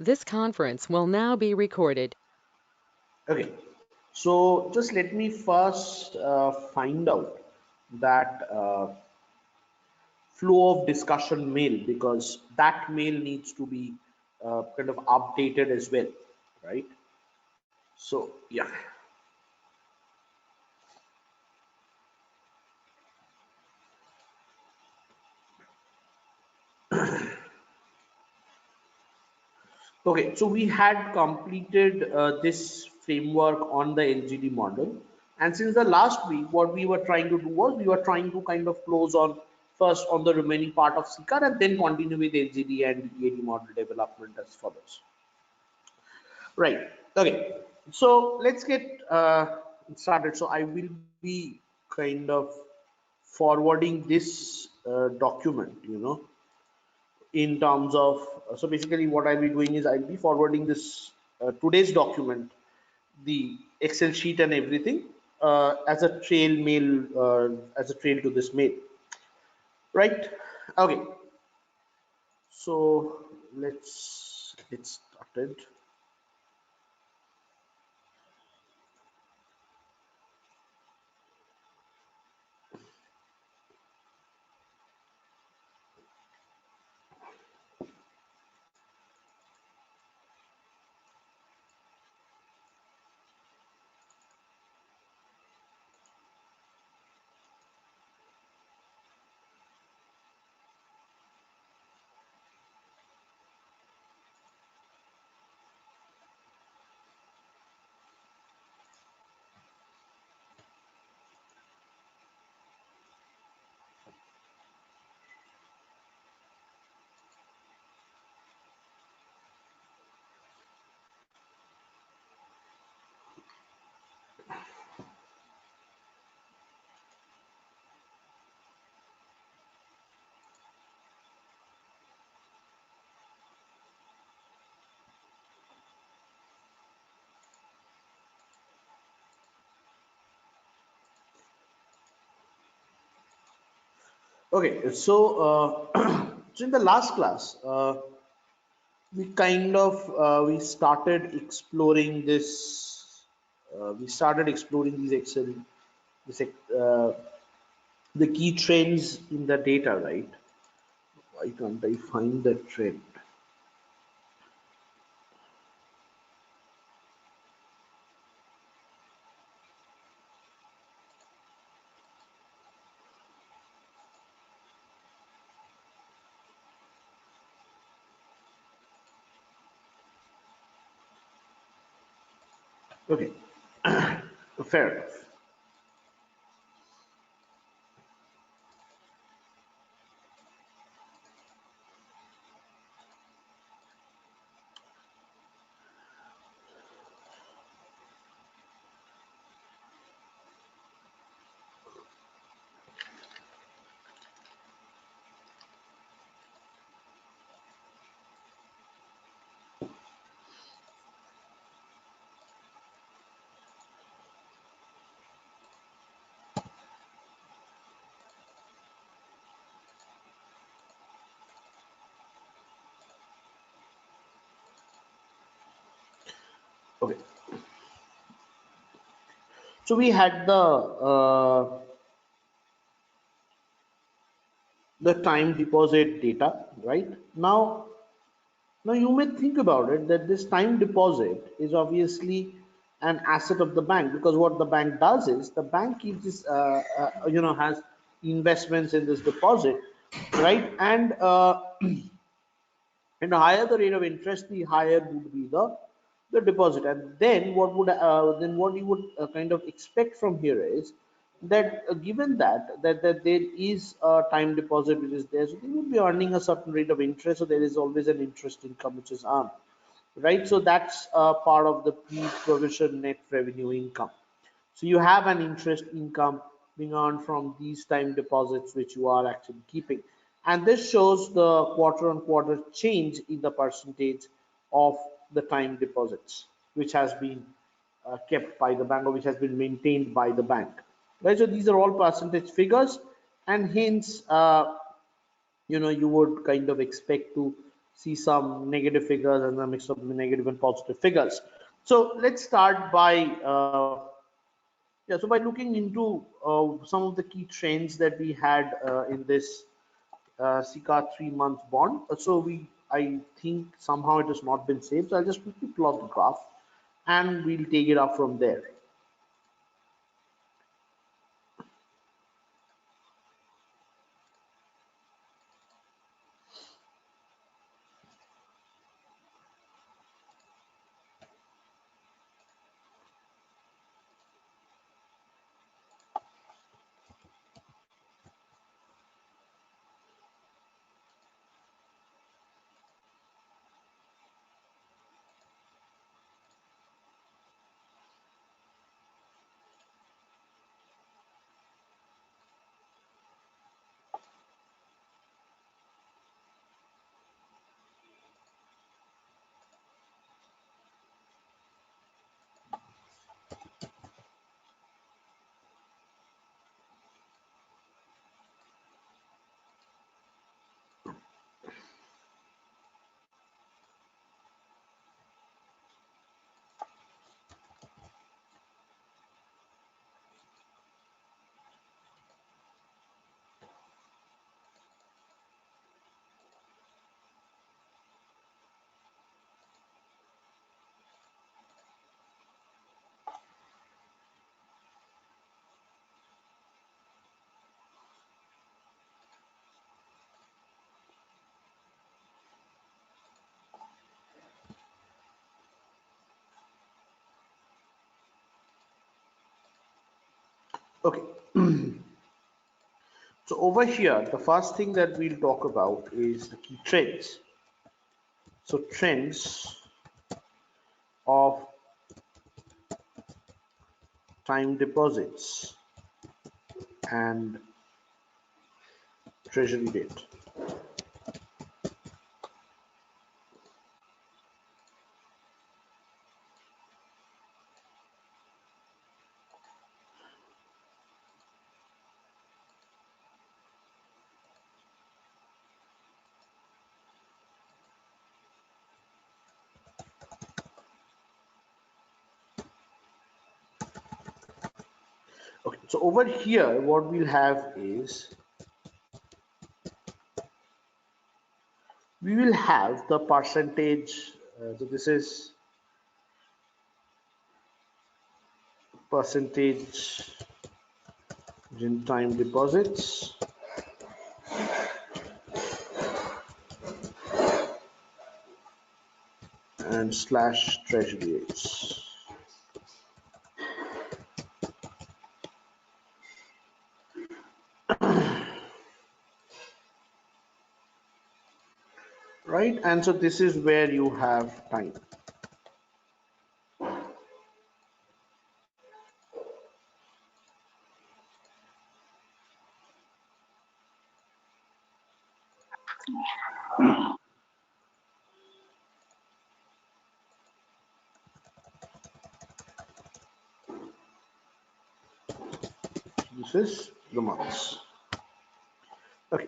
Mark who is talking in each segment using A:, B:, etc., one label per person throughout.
A: This conference will now be recorded.
B: Okay, so just let me first find out that flow of discussion mail, because that mail needs to be kind of updated as well, right? So yeah. Okay, so we had completed this framework on the LGD model. And since the last week, what we were trying to do was we were trying to kind of close on first on the remaining part of CCAR and then continue with LGD and EAD model development as follows. Right. Okay. So let's get started. So I will be kind of forwarding this document, in terms of so basically what I'll be doing is I'll be forwarding this today's document, the Excel sheet and everything, as a trail mail, as a trail to this mail, right? Okay, so let's get started. Okay, so so in the last class, we kind of we started exploring this. We started exploring these Excel, this the key trends in the data, right? Why can't I find the trend? Okay, fair enough. Okay, so we had the time deposit data, right? Now you may think about it that this time deposit is obviously an asset of the bank, because what the bank does is the bank keeps this, has investments in this deposit, right? And the higher the rate of interest, the higher would be the deposit. And then what you would kind of expect from here is that given that there is a time deposit which is there, so they would be earning a certain rate of interest. So there is always an interest income which is earned, right? So that's part of the pre-provision net revenue income. So you have an interest income being earned from these time deposits which you are actually keeping. And this shows the quarter on quarter change in the percentage of the time deposits which has been kept by the bank, or which has been maintained by the bank. Right, so these are all percentage figures, and hence you would kind of expect to see some negative figures and a mix of negative and positive figures. So let's start by by looking into some of the key trends that we had in this SICA 3 month bond. I think somehow it has not been saved. So I'll just quickly plot the graph and we'll take it up from there. Okay. So over here, the first thing that we'll talk about is the key trends. So trends of time deposits and treasury rate. Okay, so over here, what we'll have is we will have the percentage. So this is percentage in time deposits and slash treasury rates. Right, and so this is where you have time. This is the months. Okay.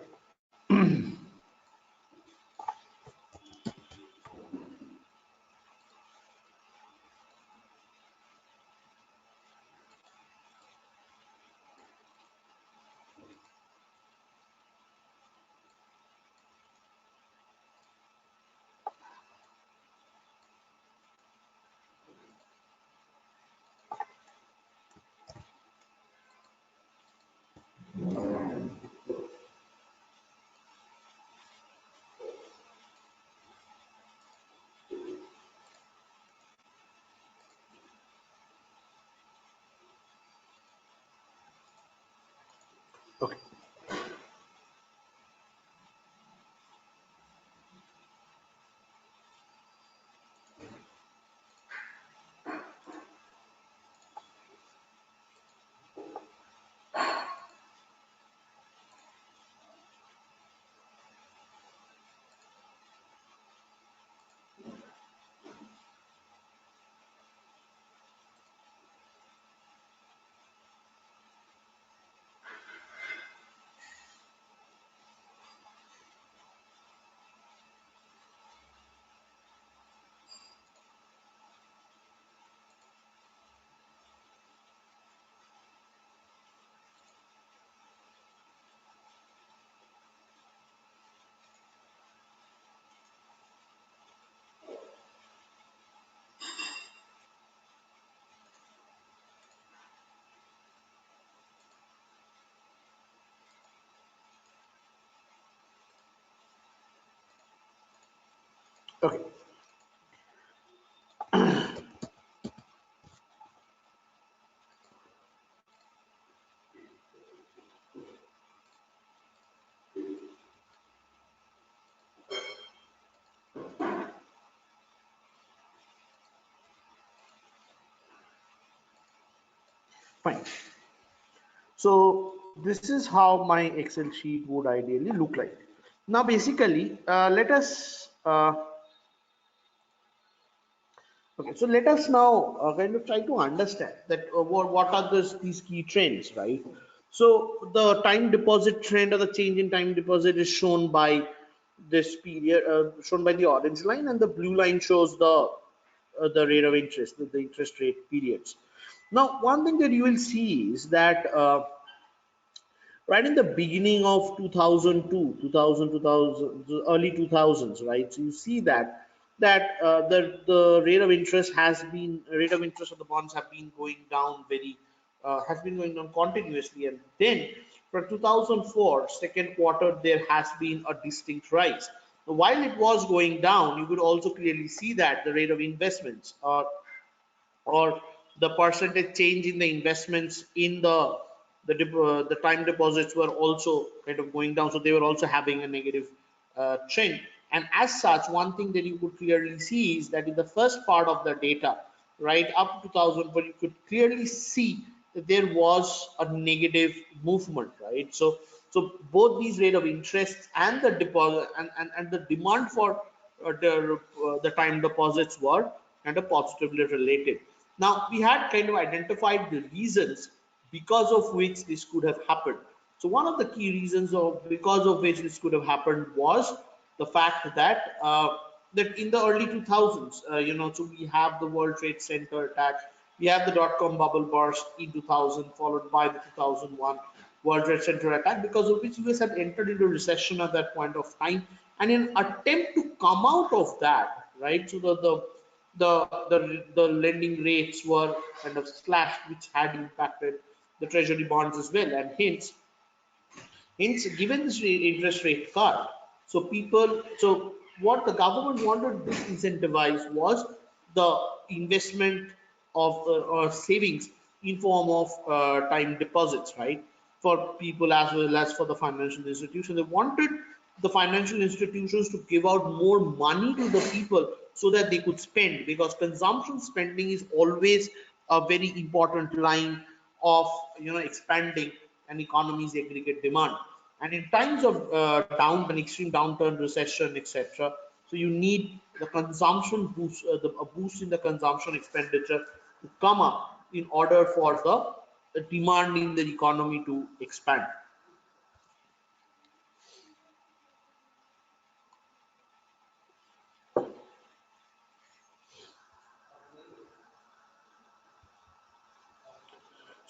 B: Okay, fine. So this is how my Excel sheet would ideally look like. Now, basically, let us okay. So let us now kind of try to understand that what are these key trends, right? So the time deposit trend or the change in time deposit is shown by this period, shown by the orange line, and the blue line shows the rate of interest, the interest rate periods. Now, one thing that you will see is that right in the beginning of 2002, 2000, 2000, early 2000s, right? So you see that the rate of interest of the bonds have been going down very has been going down continuously, and then for 2004 second quarter there has been a distinct rise. Now, while it was going down, you could also clearly see that the rate of investments or the percentage change in the investments in the time deposits were also kind of going down, so they were also having a negative trend. And as such, one thing that you could clearly see is that in the first part of the data, right up to 2000, but you could clearly see that there was a negative movement, right? So both these rate of interest and the deposit and the demand for the time deposits were kind of positively related. Now, we had kind of identified the reasons because of which this could have happened. So one of the key reasons of because of which this could have happened was the fact that in the early 2000s, so we have the World Trade Center attack, we have the dot-com bubble burst in 2000, followed by the 2001 World Trade Center attack, because of which US had entered into recession at that point of time. And in an attempt to come out of that, right, so the lending rates were kind of slashed, which had impacted the treasury bonds as well, and hence given this interest rate cut, so what the government wanted to incentivize was the investment of or savings in form of time deposits, right, for people as well as for the financial institutions. They wanted the financial institutions to give out more money to the people so that they could spend, because consumption spending is always a very important line of expanding an economy's aggregate demand. And in times of extreme downturn, recession, etc., so you need the consumption boost, a boost in the consumption expenditure to come up in order for the demand in the economy to expand.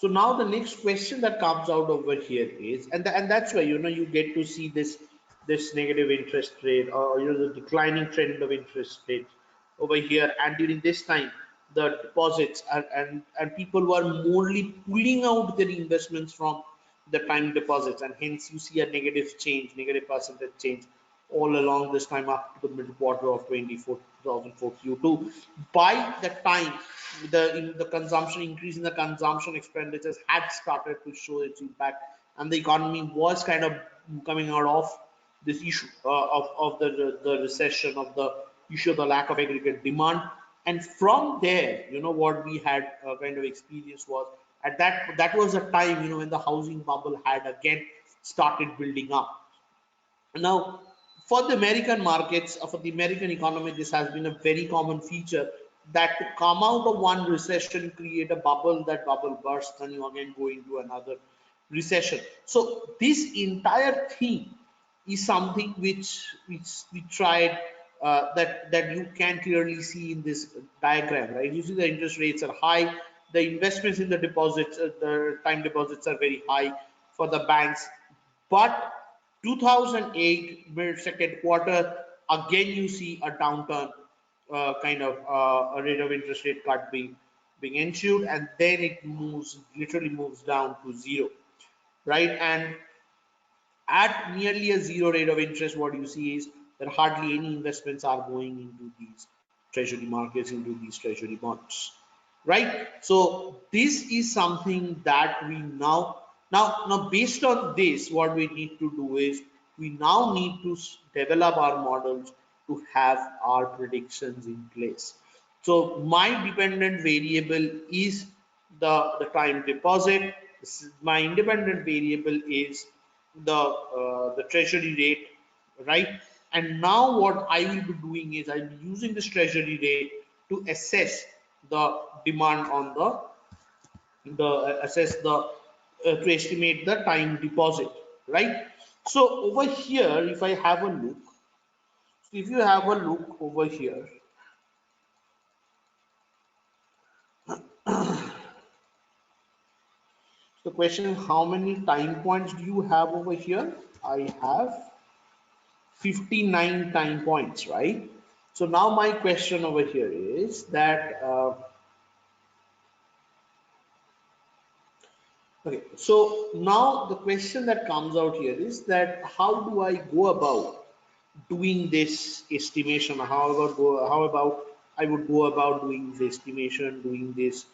B: So now the next question that comes out over here is, and that's where you get to see this negative interest rate, or the declining trend of interest rates over here. And during this time, the deposits and people were morely pulling out their investments from the time deposits, and hence you see a negative change, negative percentage change all along this time up to the middle quarter of 2004 Q2. By the time the consumption increase in the consumption expenditures had started to show its impact, and the economy was kind of coming out of this issue of the recession, of the issue of the lack of aggregate demand. And from there, what we had kind of experienced was at that was a time when the housing bubble had again started building up. Now, for the American markets, for the American economy, this has been a very common feature, that to come out of one recession, create a bubble, that bubble bursts, and you again go into another recession. So this entire thing is something which we tried, that you can clearly see in this diagram, right? You see the interest rates are high, the investments in the deposits, the time deposits are very high for the banks, but 2008 mid second quarter, again you see a downturn, kind of a rate of interest rate cut being ensued, and then it literally moves down to zero, right? And at nearly a zero rate of interest, what you see is that hardly any investments are going into these treasury markets, into these treasury bonds, right? So this is something that we now based on this, what we need to do is we now need to develop our models to have our predictions in place. So my dependent variable is the time deposit. My independent variable is the treasury rate, right? And now what I will be doing is I'll be using this treasury rate to assess the demand on the assess the to estimate the time deposit, right? So over here, if I have a look, if you have a look over here, the question is how many time points do you have over here? I have 59 time points, right? So now my question over here is that okay, so now the question that comes out here is that how do I go about doing this estimation? How about I would go about doing this estimation, doing this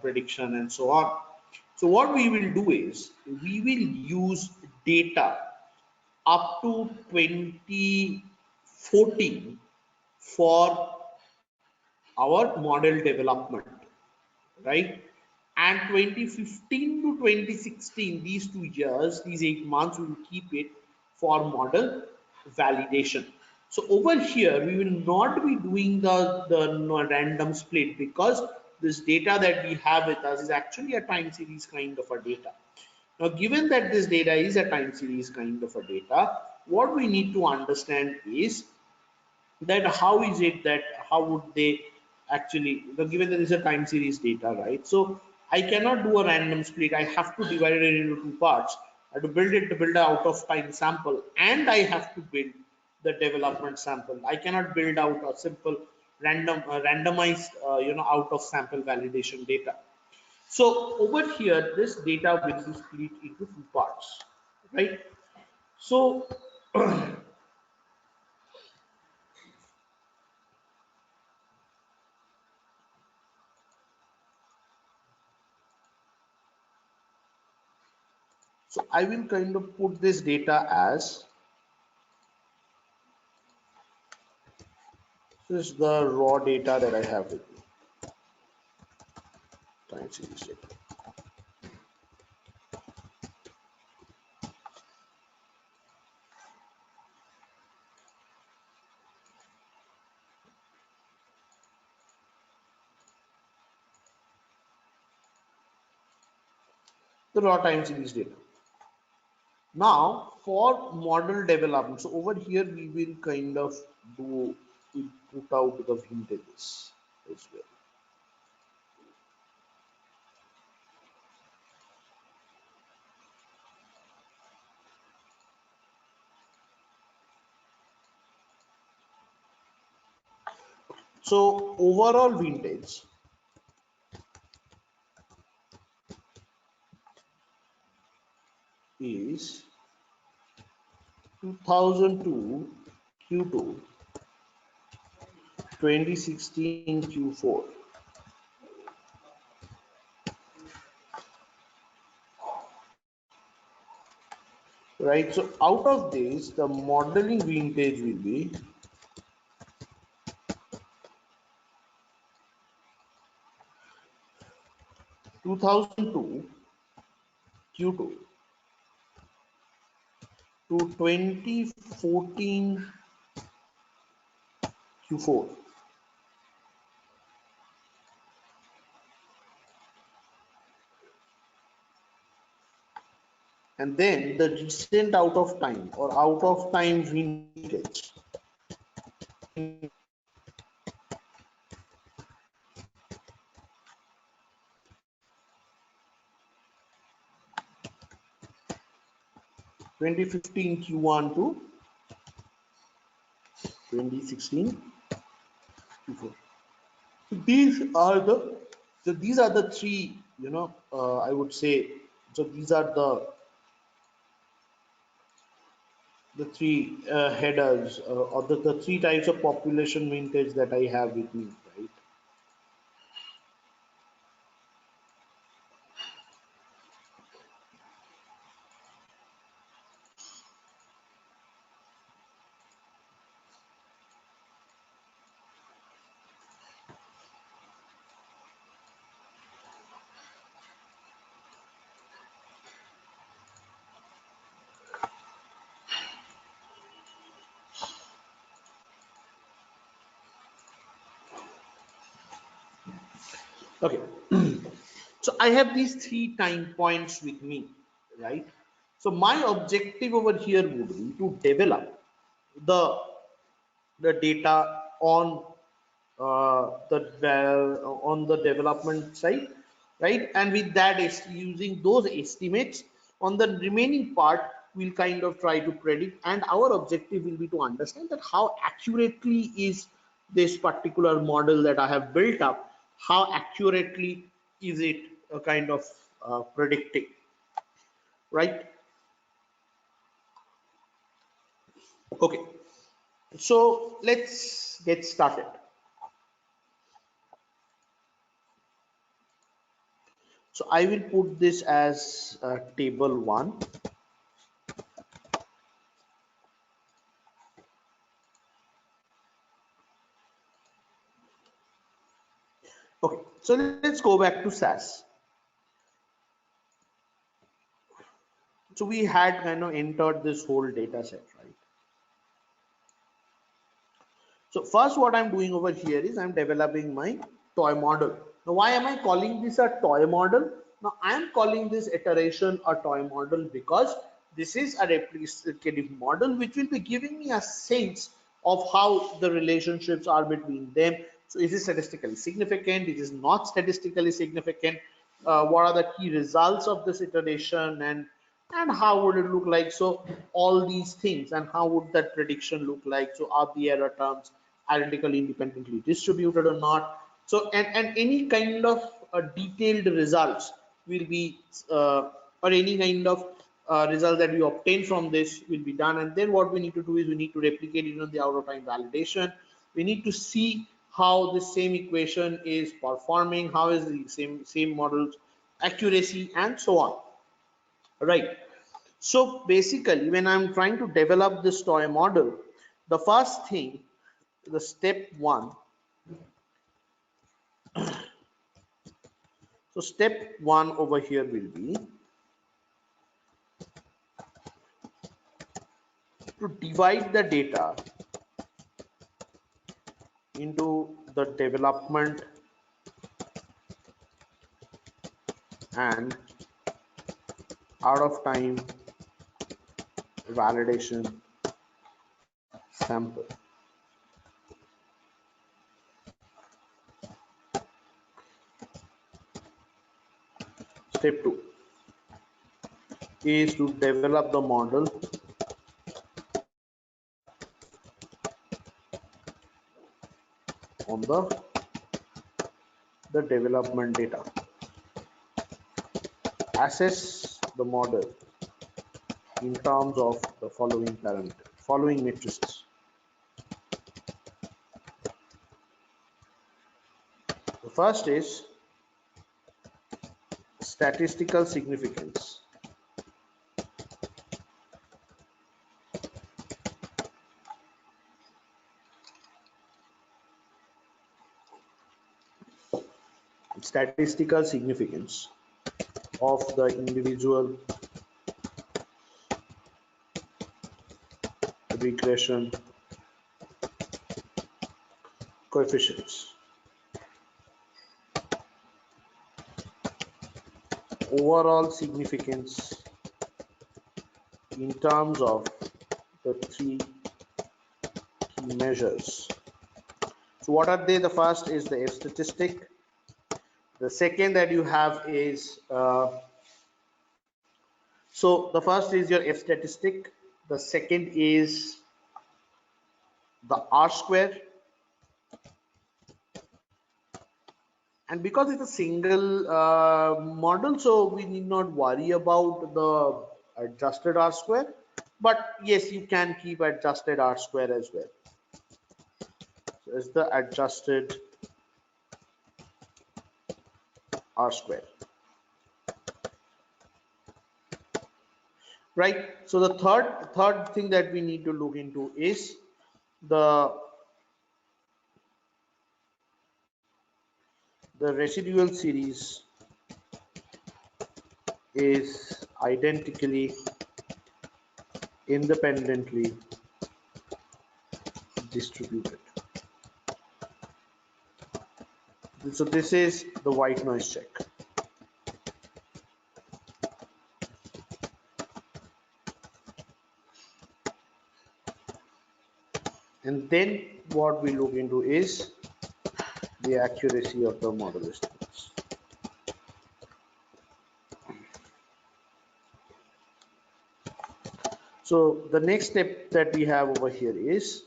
B: prediction, and so on. So what we will do is we will use data up to 2014 for our model development, right? And 2015 to 2016, these 2 years, these 8 months, we will keep it for model validation. So over here, we will not be doing the random split because this data that we have with us is actually a time series kind of a data. Now, given that this data is a time series kind of a data, what we need to understand is that how is it that how would they actually, given that this is a time series data, right? So I cannot do a random split. I have to divide it into two parts. I have to build it to build an out of time sample, and I have to build the development sample. I cannot build out a simple randomized out of sample validation data. So over here, this data will be split into two parts, right? So so I will kind of put this data as this is the raw data that I have with me. Time series data. The raw time series data. Now for model development, so over here we will kind of do we put out the vintages as well. So overall vintage is 2002 Q2, 2016 Q4. Right, so out of this, the modeling vintage will be 2002 Q2 to 2014 Q4. And then the recent out of time or out of time vintage. 2015 Q1 to 2016 Q4. These are the three, I would say, so these are the the three headers or the three types of population vintage that I have with me, right? Okay, so I have these three time points with me, right? So my objective over here would be to develop the the data on on the development side, right? And with that is using those estimates on the remaining part, we'll kind of try to predict, and our objective will be to understand that how accurately is this particular model that I have built up, how accurately is it kind of predicting, right? Okay, so let's get started. So I will put this as table 1. Okay, so let's go back to SAS. So we had kind of entered this whole data set, right? So first what I'm doing over here is I'm developing my toy model. Now why am I calling this a toy model? Now I am calling this iteration a toy model because this is a replicative model which will be giving me a sense of how the relationships are between them. So is it statistically significant? It is not statistically significant. What are the key results of this iteration, and how would it look like? So all these things, and how would that prediction look like? So are the error terms identically independently distributed or not? So and any kind of detailed results will be or any kind of result that we obtain from this will be done. And then what we need to do is we need to replicate it on the out of time validation. We need to see how the same equation is performing, how is the same model's accuracy, and so on, right? So basically when I'm trying to develop this toy model, the first thing, the step 1, so step 1 over here will be to divide the data into the development and out of time validation sample. Step 2 is to develop the model on the development data. Assess the model in terms of the following parameters, following matrices. The first is statistical significance. Statistical significance of the individual regression coefficients. Overall significance in terms of the three key measures. So what are they? The first is the F statistic. The second that you have is so the first is your F statistic. The second is the R square, and because it's a single model, so we need not worry about the adjusted R square. but yes, you can keep adjusted R square as well. So it's the adjusted R square, right? So the third thing that we need to look into is the residual series is identically independently distributed. So this is the white noise check. And then what we look into is the accuracy of the model estimates. So the next step that we have over here is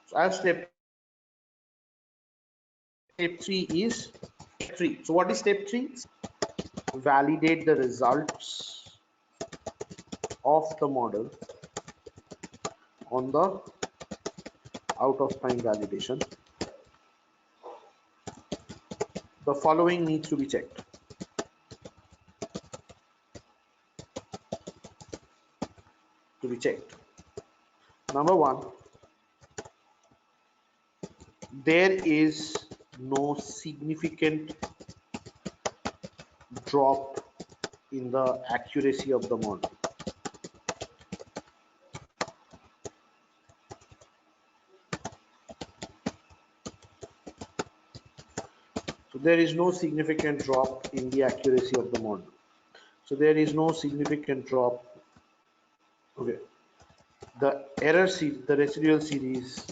B: so I have step 3 is step 3. So what is step 3? Validate the results of the model on the out of time validation. The following needs to be checked. Number 1, there is no significant drop in the accuracy of the model. So there is no significant drop in the accuracy of the model. So there is no significant drop. Okay. The error series, the residual series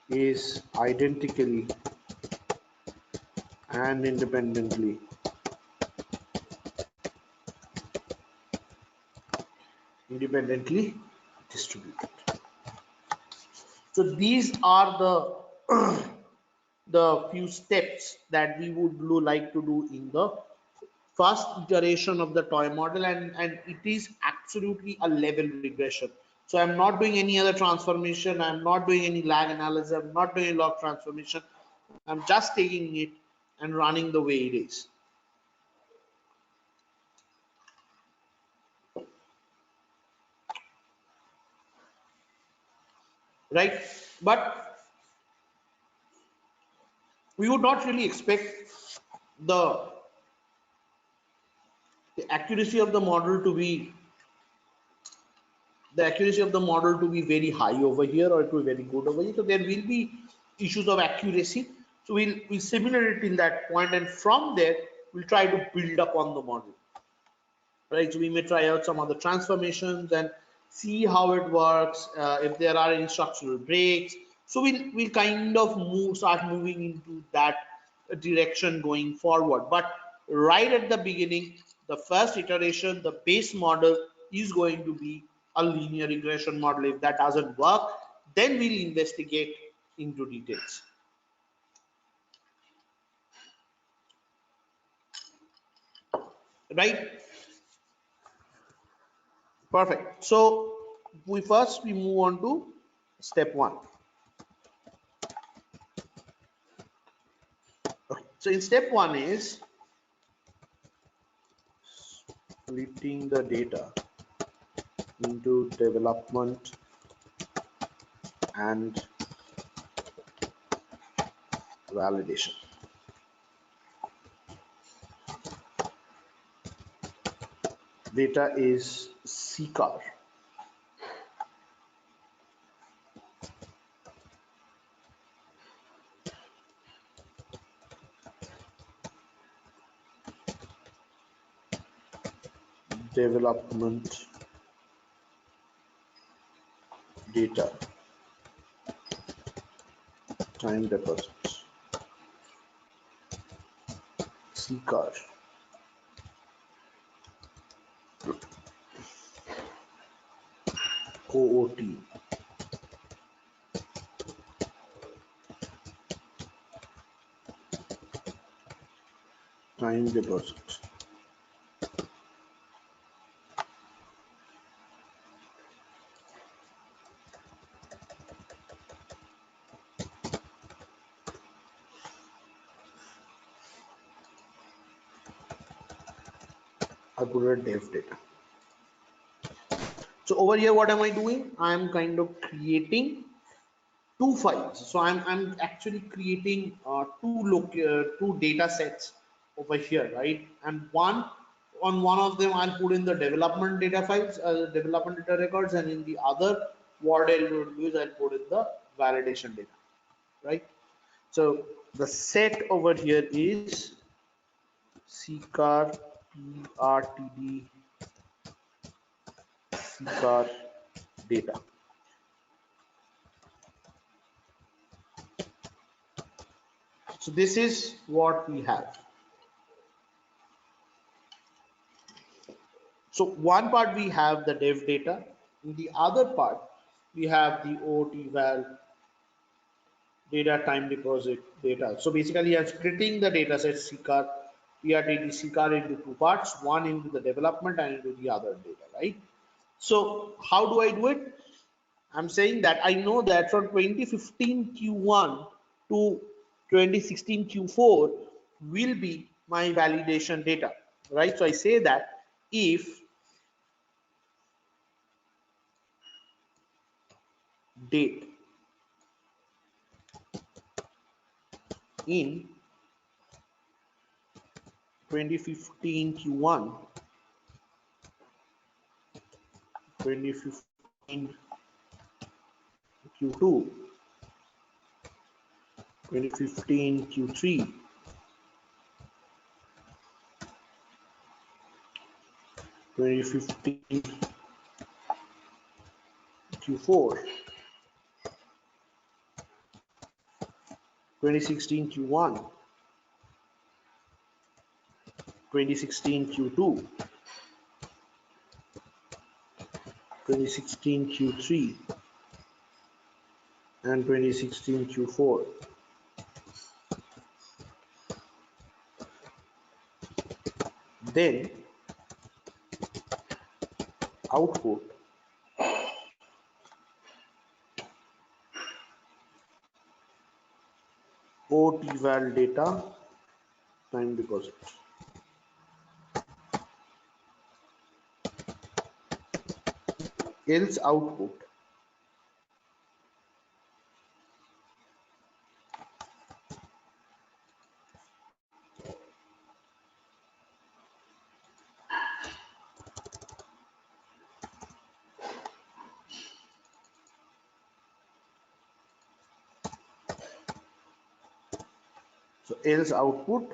B: is identically and independently distributed. So these are the few steps that we would like to do in the first iteration of the toy model, and it is absolutely a level regression. So I'm not doing any other transformation, I'm not doing any lag analysis, I'm not doing a log transformation, I'm just taking it and running the way it is. Right? But we would not really expect the accuracy of the model to be very high over here or to be very good over here. So there will be issues of accuracy. So we'll simulate it in that point, and from there we'll try to build up on the model. Right? So we may try out some other transformations and see how it works. If there are any structural breaks, so we'll kind of start moving into that direction going forward. But right at the beginning, the first iteration, the base model is going to be a linear regression model. If that doesn't work, then we'll investigate into details. Right? Perfect. So we move on to step 1. Okay. So in step 1 is splitting the data into development and validation. Data is CCAR. Development data time deposits, CCAR, OOT, time deposits. I put a dev data. So over here, what am I doing? I'm kind of creating two files. So I'm actually creating two data sets over here, right? And one of them I'll put in the development data files, development data records, and in the other, what I'll do is I'll put in the validation data, right? So the set over here is CCAR PRTD CCAR data. So this is what we have. So one part we have the dev data, in the other part we have the OOT val data time deposit data. So basically I'm splitting the data set CCAR PRTD CCAR into two parts, one into the development and into the other data, right? So how do I do it? I'm saying that I know that from 2015 Q1 to 2016 Q4 will be my validation data, right? So I say that if date in 2015 Q1, 2015 Q2, 2015 Q3, 2015 Q4, 2016 Q1, 2016 Q2, 2016 Q3, and 2016 Q4. Then output OT val data time deposit. Else output else output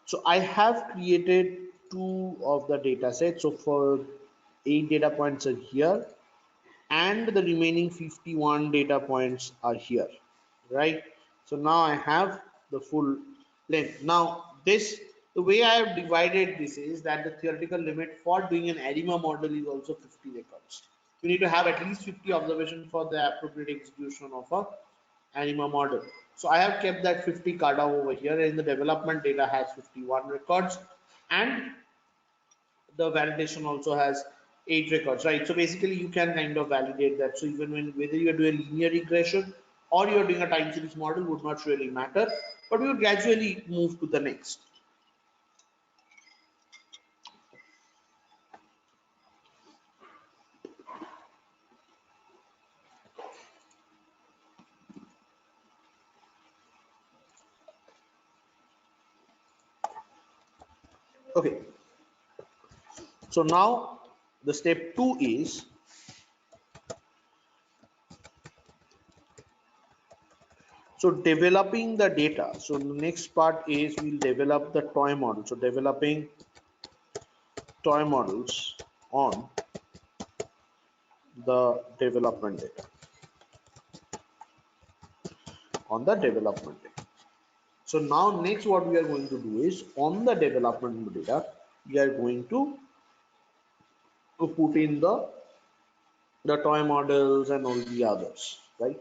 B: So I have created two of the data sets. So for 8 data points are here and the remaining 51 data points are here, right? So now I have the full length. Now the way I have divided this is that the theoretical limit for doing an ARIMA model is also 50 records. You need to have at least 50 observations for the appropriate execution of a ARIMA model. So I have kept that 50 cutoff over here, and the development data has 51 records, and the validation also has 8 records, right? So basically you can kind of validate that. So even whether you're doing linear regression or you're doing a time series model would not really matter, but we would gradually move to the next. Okay, so now the step 2 is So developing the data. So the next part is we'll develop the toy model. So developing toy models on the development data. On the development data. So now next what we are going to do is on the development data, we are going to put in the toy models and all the others, right?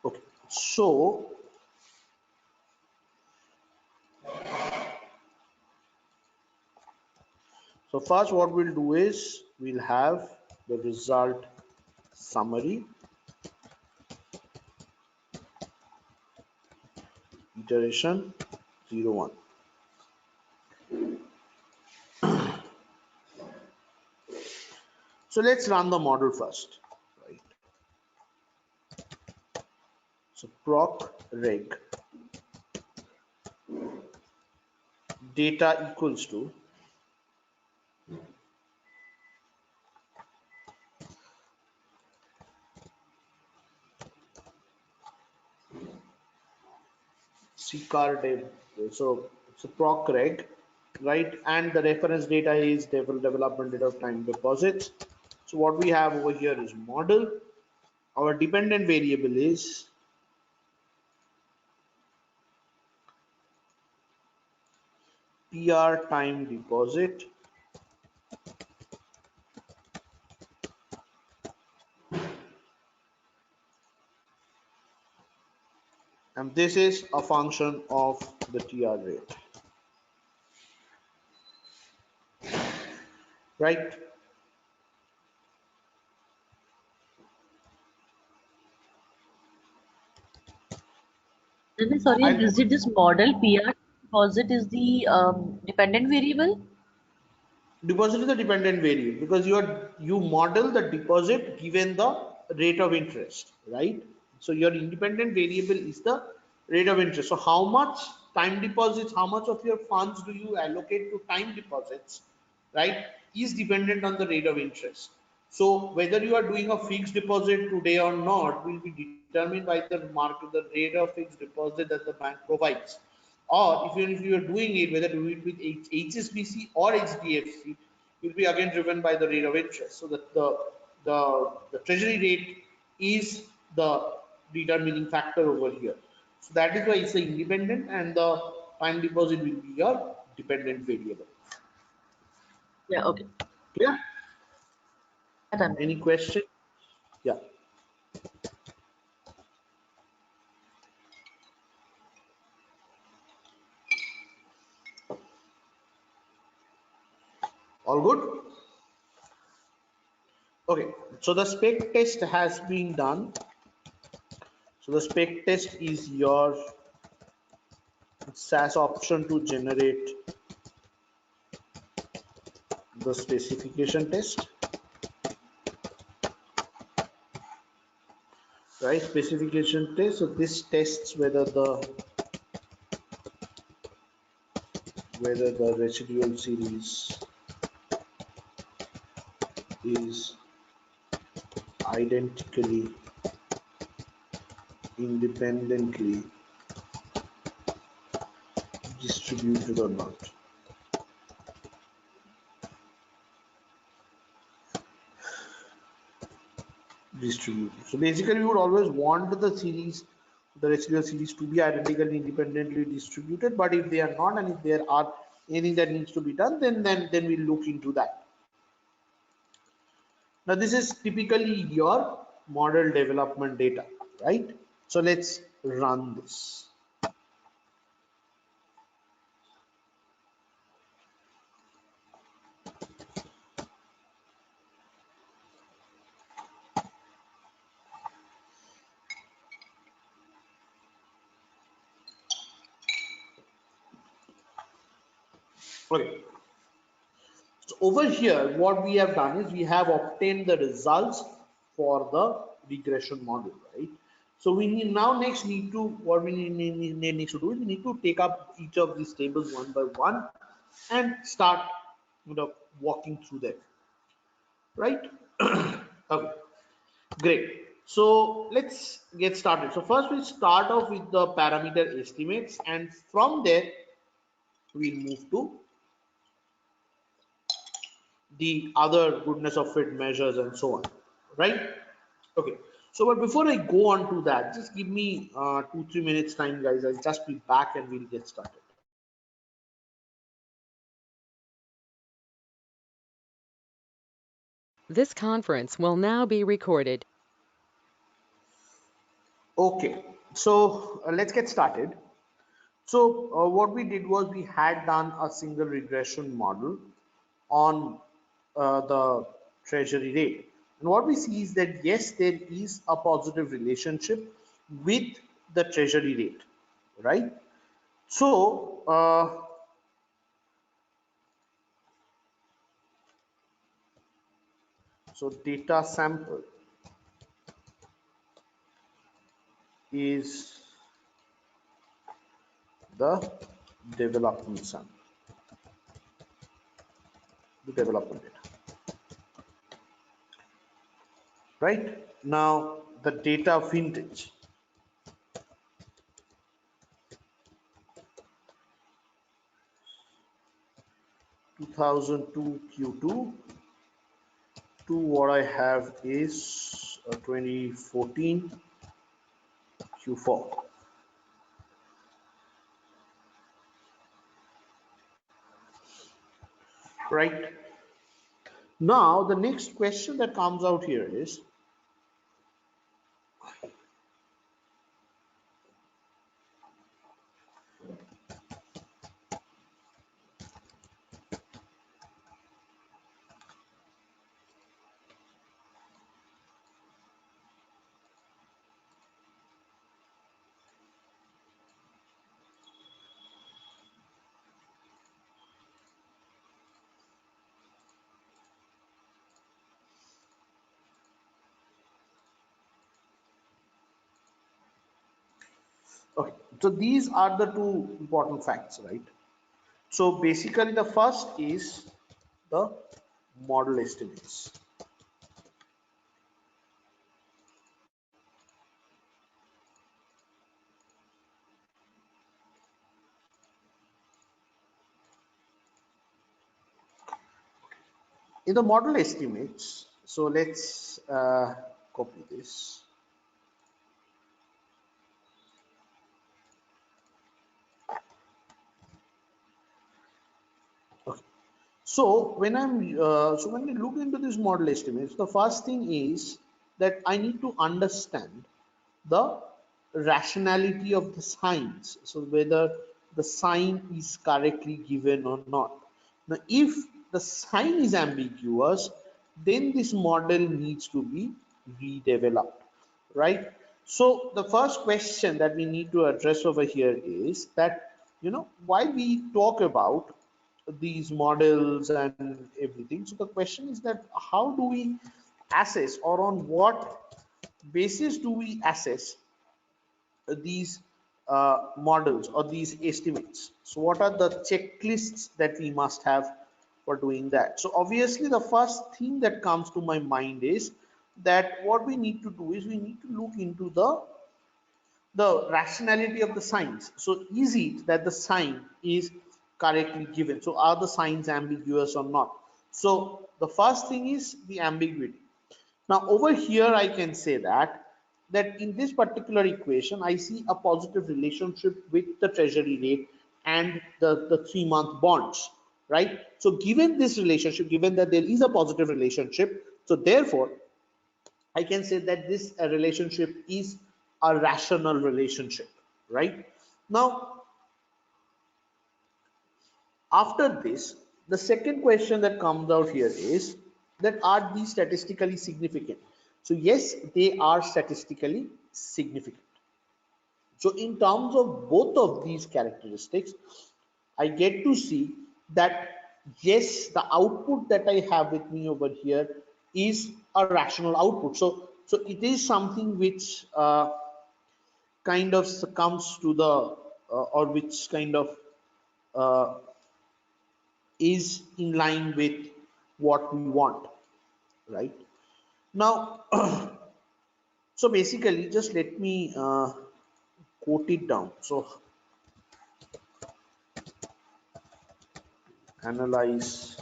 B: Okay. So first what we'll do is we'll have the result summary, iteration 01. So let's run the model first, right? So proc reg data equals to ccar dev. So it's a proc reg, right? And the reference data is development data of time deposits. So what we have over here is model. Our dependent variable is PR time deposit, and this is a function of the TR rate, right?
C: Sorry,
B: I'll
C: is
B: put
C: it this model PR deposit is the dependent variable?
B: deposit is a dependent variable because you model the deposit given the rate of interest, right? So your independent variable is the rate of interest. So how much time deposits, how much of your funds do you allocate to time deposits, right, is dependent on the rate of interest. So whether you are doing a fixed deposit today or not will be determined by the market, the rate of fixed deposit that the bank provides. Or if you are doing it, whether you do it with HSBC or HDFC, will be again driven by the rate of interest. So that the treasury rate is the determining factor over here. So that is why it's the independent, and the time deposit will be your dependent variable.
C: Yeah, okay.
B: Clear?
C: That I'm
B: Any
C: getting.
B: question? Yeah. All good? Okay. So the spec test has been done. So the spec test is your SAS option to generate the specification test, right? Specification test. So this tests whether the residual series is identically independently distributed or not. Distributed. So basically, we would always want the series, the residual series, to be identically independently distributed. But if they are not, and if there are anything that needs to be done, then we'll look into that. Now, this is typically your model development data, right? So let's run this. Okay. So over here, what we have done is we have obtained the results for the regression model, right? So we now next need to, what we need to do is we need to take up each of these tables one by one and start, walking through them, right? Okay, great. So let's get started. So first we start off with the parameter estimates, and from there we'll move to the other goodness of fit measures and so on, right? Okay. So, but before I go on to that, just give me 2-3 minutes time, guys. I'll just be back and we'll get started.
A: This conference will now be recorded.
B: Okay. So let's get started. So what we did was we had done a single regression model on the treasury rate. And what we see is that yes, there is a positive relationship with the treasury rate, right? So data sample is the development sample, the development data, right? Now the data vintage 2002 Q2 to what I have is 2014 Q4, right? Now the next question that comes out here is, okay, so these are the two important facts, right? So basically the first is the model estimates. In the model estimates, so let's copy this. Okay. So when we look into this model estimates, the first thing is that I need to understand the rationality of the signs. So whether the sign is correctly given or not. Now, if the sign is ambiguous, then this model needs to be redeveloped, right? So the first question that we need to address over here is that, why we talk about these models and everything. So the question is that how do we assess, or on what basis do we assess these models or these estimates? So what are the checklists that we must have for doing that? So obviously the first thing that comes to my mind is that what we need to do is we need to look into the rationality of the signs. So is it that the sign is correctly given? So are the signs ambiguous or not? So the first thing is the ambiguity. Now over here I can say that in this particular equation I see a positive relationship with the treasury rate and the 3-month bonds, right? So given this relationship, given that there is a positive relationship, so therefore I can say that this relationship is a rational relationship, right? Now, after this, the second question that comes out here is that are these statistically significant? So yes, they are statistically significant. So in terms of both of these characteristics, I get to see that yes, the output that I have with me over here is a rational output. So it is something which kind of succumbs to the or which kind of uh, is in line with what we want, right? Now So basically, just let me quote it down. So analyze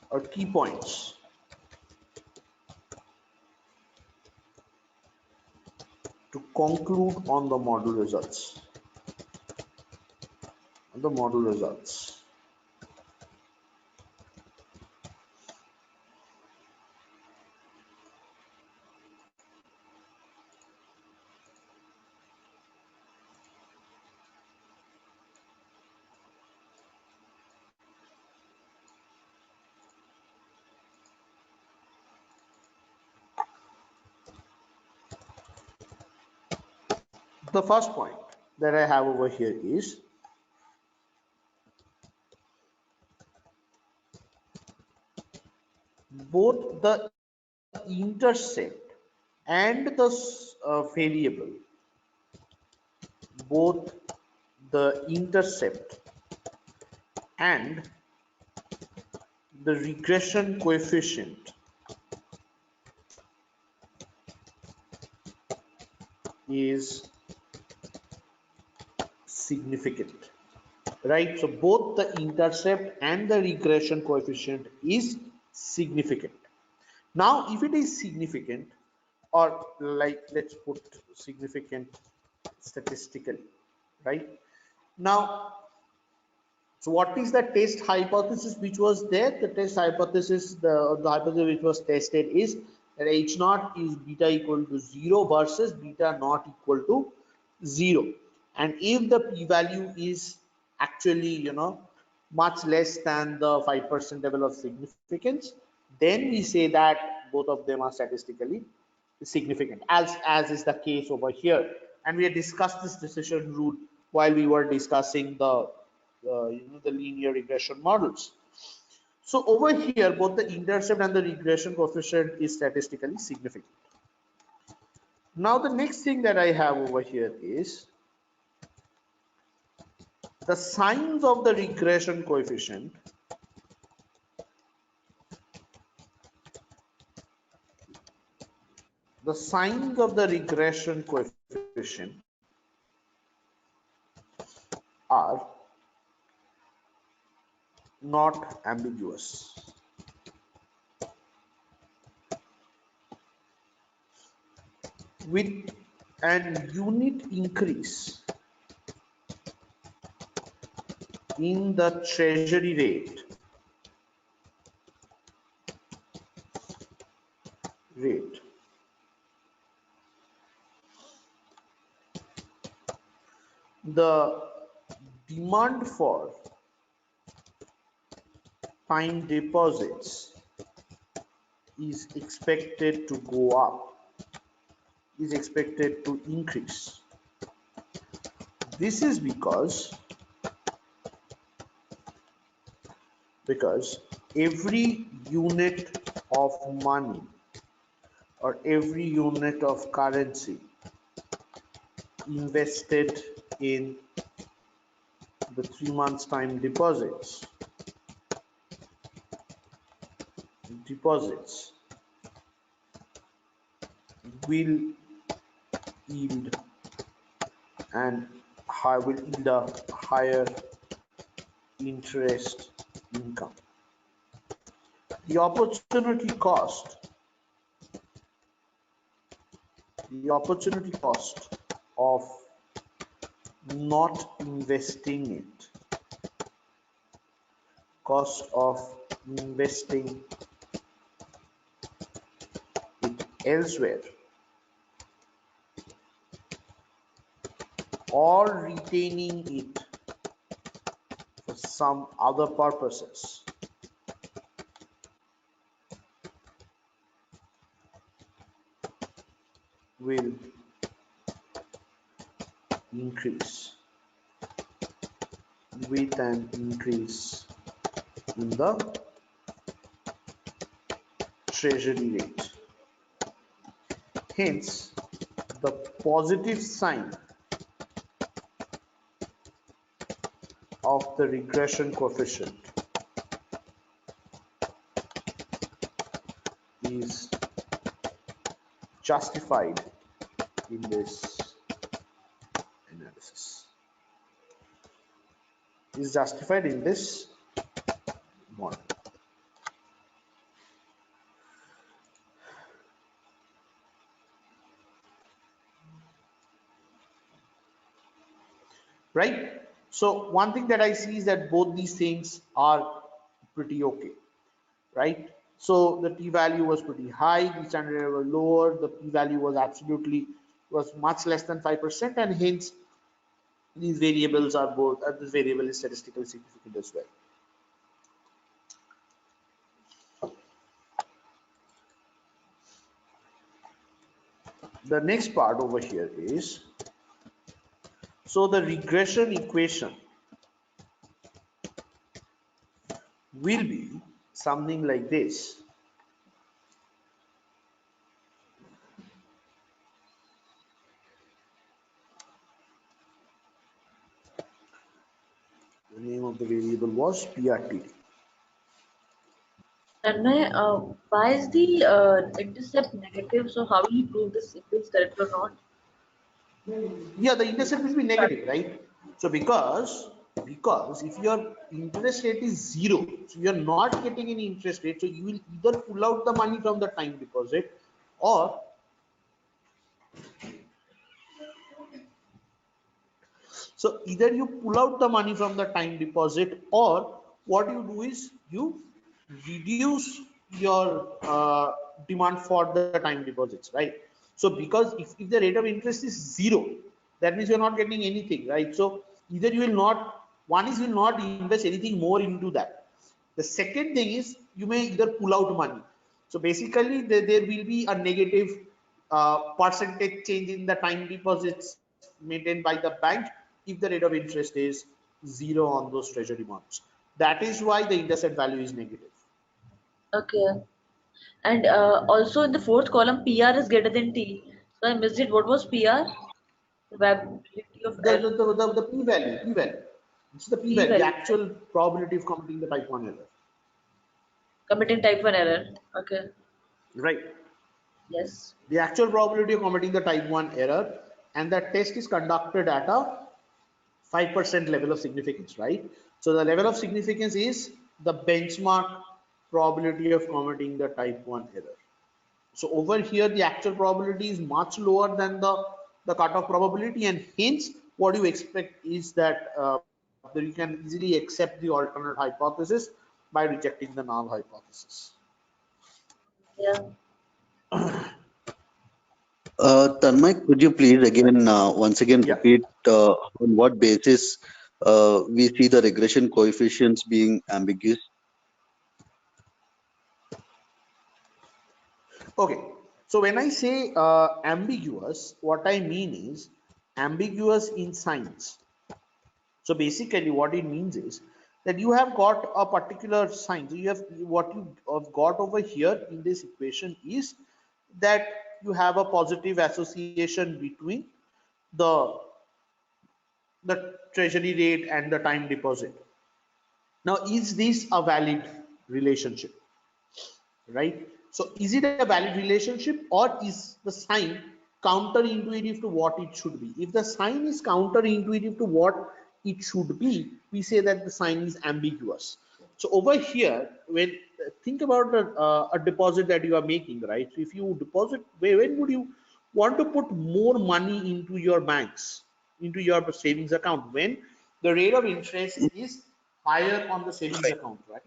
B: or key points to conclude on the model results. The first point that I have over here is both the intercept and the variable, both the intercept and the regression coefficient is significant, right? So both the intercept and the regression coefficient is significant. Now, if it is significant, or like let's put significant statistically, right? Now, so what is the test hypothesis which was there? The test hypothesis, the hypothesis which was tested is that H naught is beta equal to 0 versus beta not equal to 0. And if the p-value is actually, much less than the 5% level of significance, then we say that both of them are statistically significant, as is the case over here. And we had discussed this decision rule while we were discussing the linear regression models. So over here, both the intercept and the regression coefficient is statistically significant. Now the next thing that I have over here is the signs of the regression coefficient are not ambiguous. With an unit increase in the treasury rate, the demand for time deposits is expected to go up, is expected to increase. This is because every unit of money or every unit of currency invested in the 3 months time deposits will yield a higher interest income. The opportunity cost of not investing it elsewhere or retaining it for some other purposes will increase with an increase in the treasury rate. Hence, the positive sign of the regression coefficient justified in this analysis, is justified in this model. Right? So one thing that I see is that both these things are pretty okay, right? So the p-value was pretty high, the standard error was lower, the p-value was much less than 5%, and hence these variables are both, this variable is statistically significant as well. The next part over here is, so the regression equation will be something like this. The name of the variable was PRTD.
C: And why is the intercept negative? So how will you prove this if it's correct or not?
B: Yeah, the intercept will be negative, right? So because if your interest rate is zero, so you're not getting any interest rate, so you will either pull out the money from the time deposit, or so either you pull out the money from the time deposit, or what you do is you reduce your demand for the time deposits, right? So because if the rate of interest is zero, that means you're not getting anything, right? So either you will not, one is you will not invest anything more into that. The second thing is you may either pull out money. So basically there will be a negative percentage change in the time deposits maintained by the bank if the rate of interest is zero on those treasury bonds. That is why the intercept value is negative.
C: Okay. And also in the fourth column, PR is greater than T. So I missed it. What was PR? Probability of error.
B: The p-value. It's the
C: P
B: p-value, the
C: value, right?
B: actual probability of committing the type 1 error.
C: Committing type 1 error. Okay.
B: Right.
C: Yes.
B: The actual probability of committing the type 1 error, and the test is conducted at a 5% level of significance, right? So the level of significance is the benchmark probability of committing the type 1 error. So over here, the actual probability is much lower than the cutoff probability, and hence what you expect is that you can easily accept the alternate hypothesis by rejecting the null hypothesis.
C: Yeah.
D: Tanmay, could you please again, once again
B: Yeah.
D: repeat on what basis we see the regression coefficients being ambiguous?
B: Okay. So when I say ambiguous, what I mean is ambiguous in signs. So basically what it means is that you have got a particular sign. So you have, what you have got over here in this equation is that you have a positive association between the treasury rate and the time deposit. Now, is this a valid relationship? Right? So is it a valid relationship, or is the sign counterintuitive to what it should be? If the sign is counterintuitive to what it should be, we say that the sign is ambiguous. So over here, when think about a deposit that you are making, right? So if you deposit, when would you want to put more money into your banks, into your savings account, when the rate of interest is higher on the savings
D: Right.
B: account, right?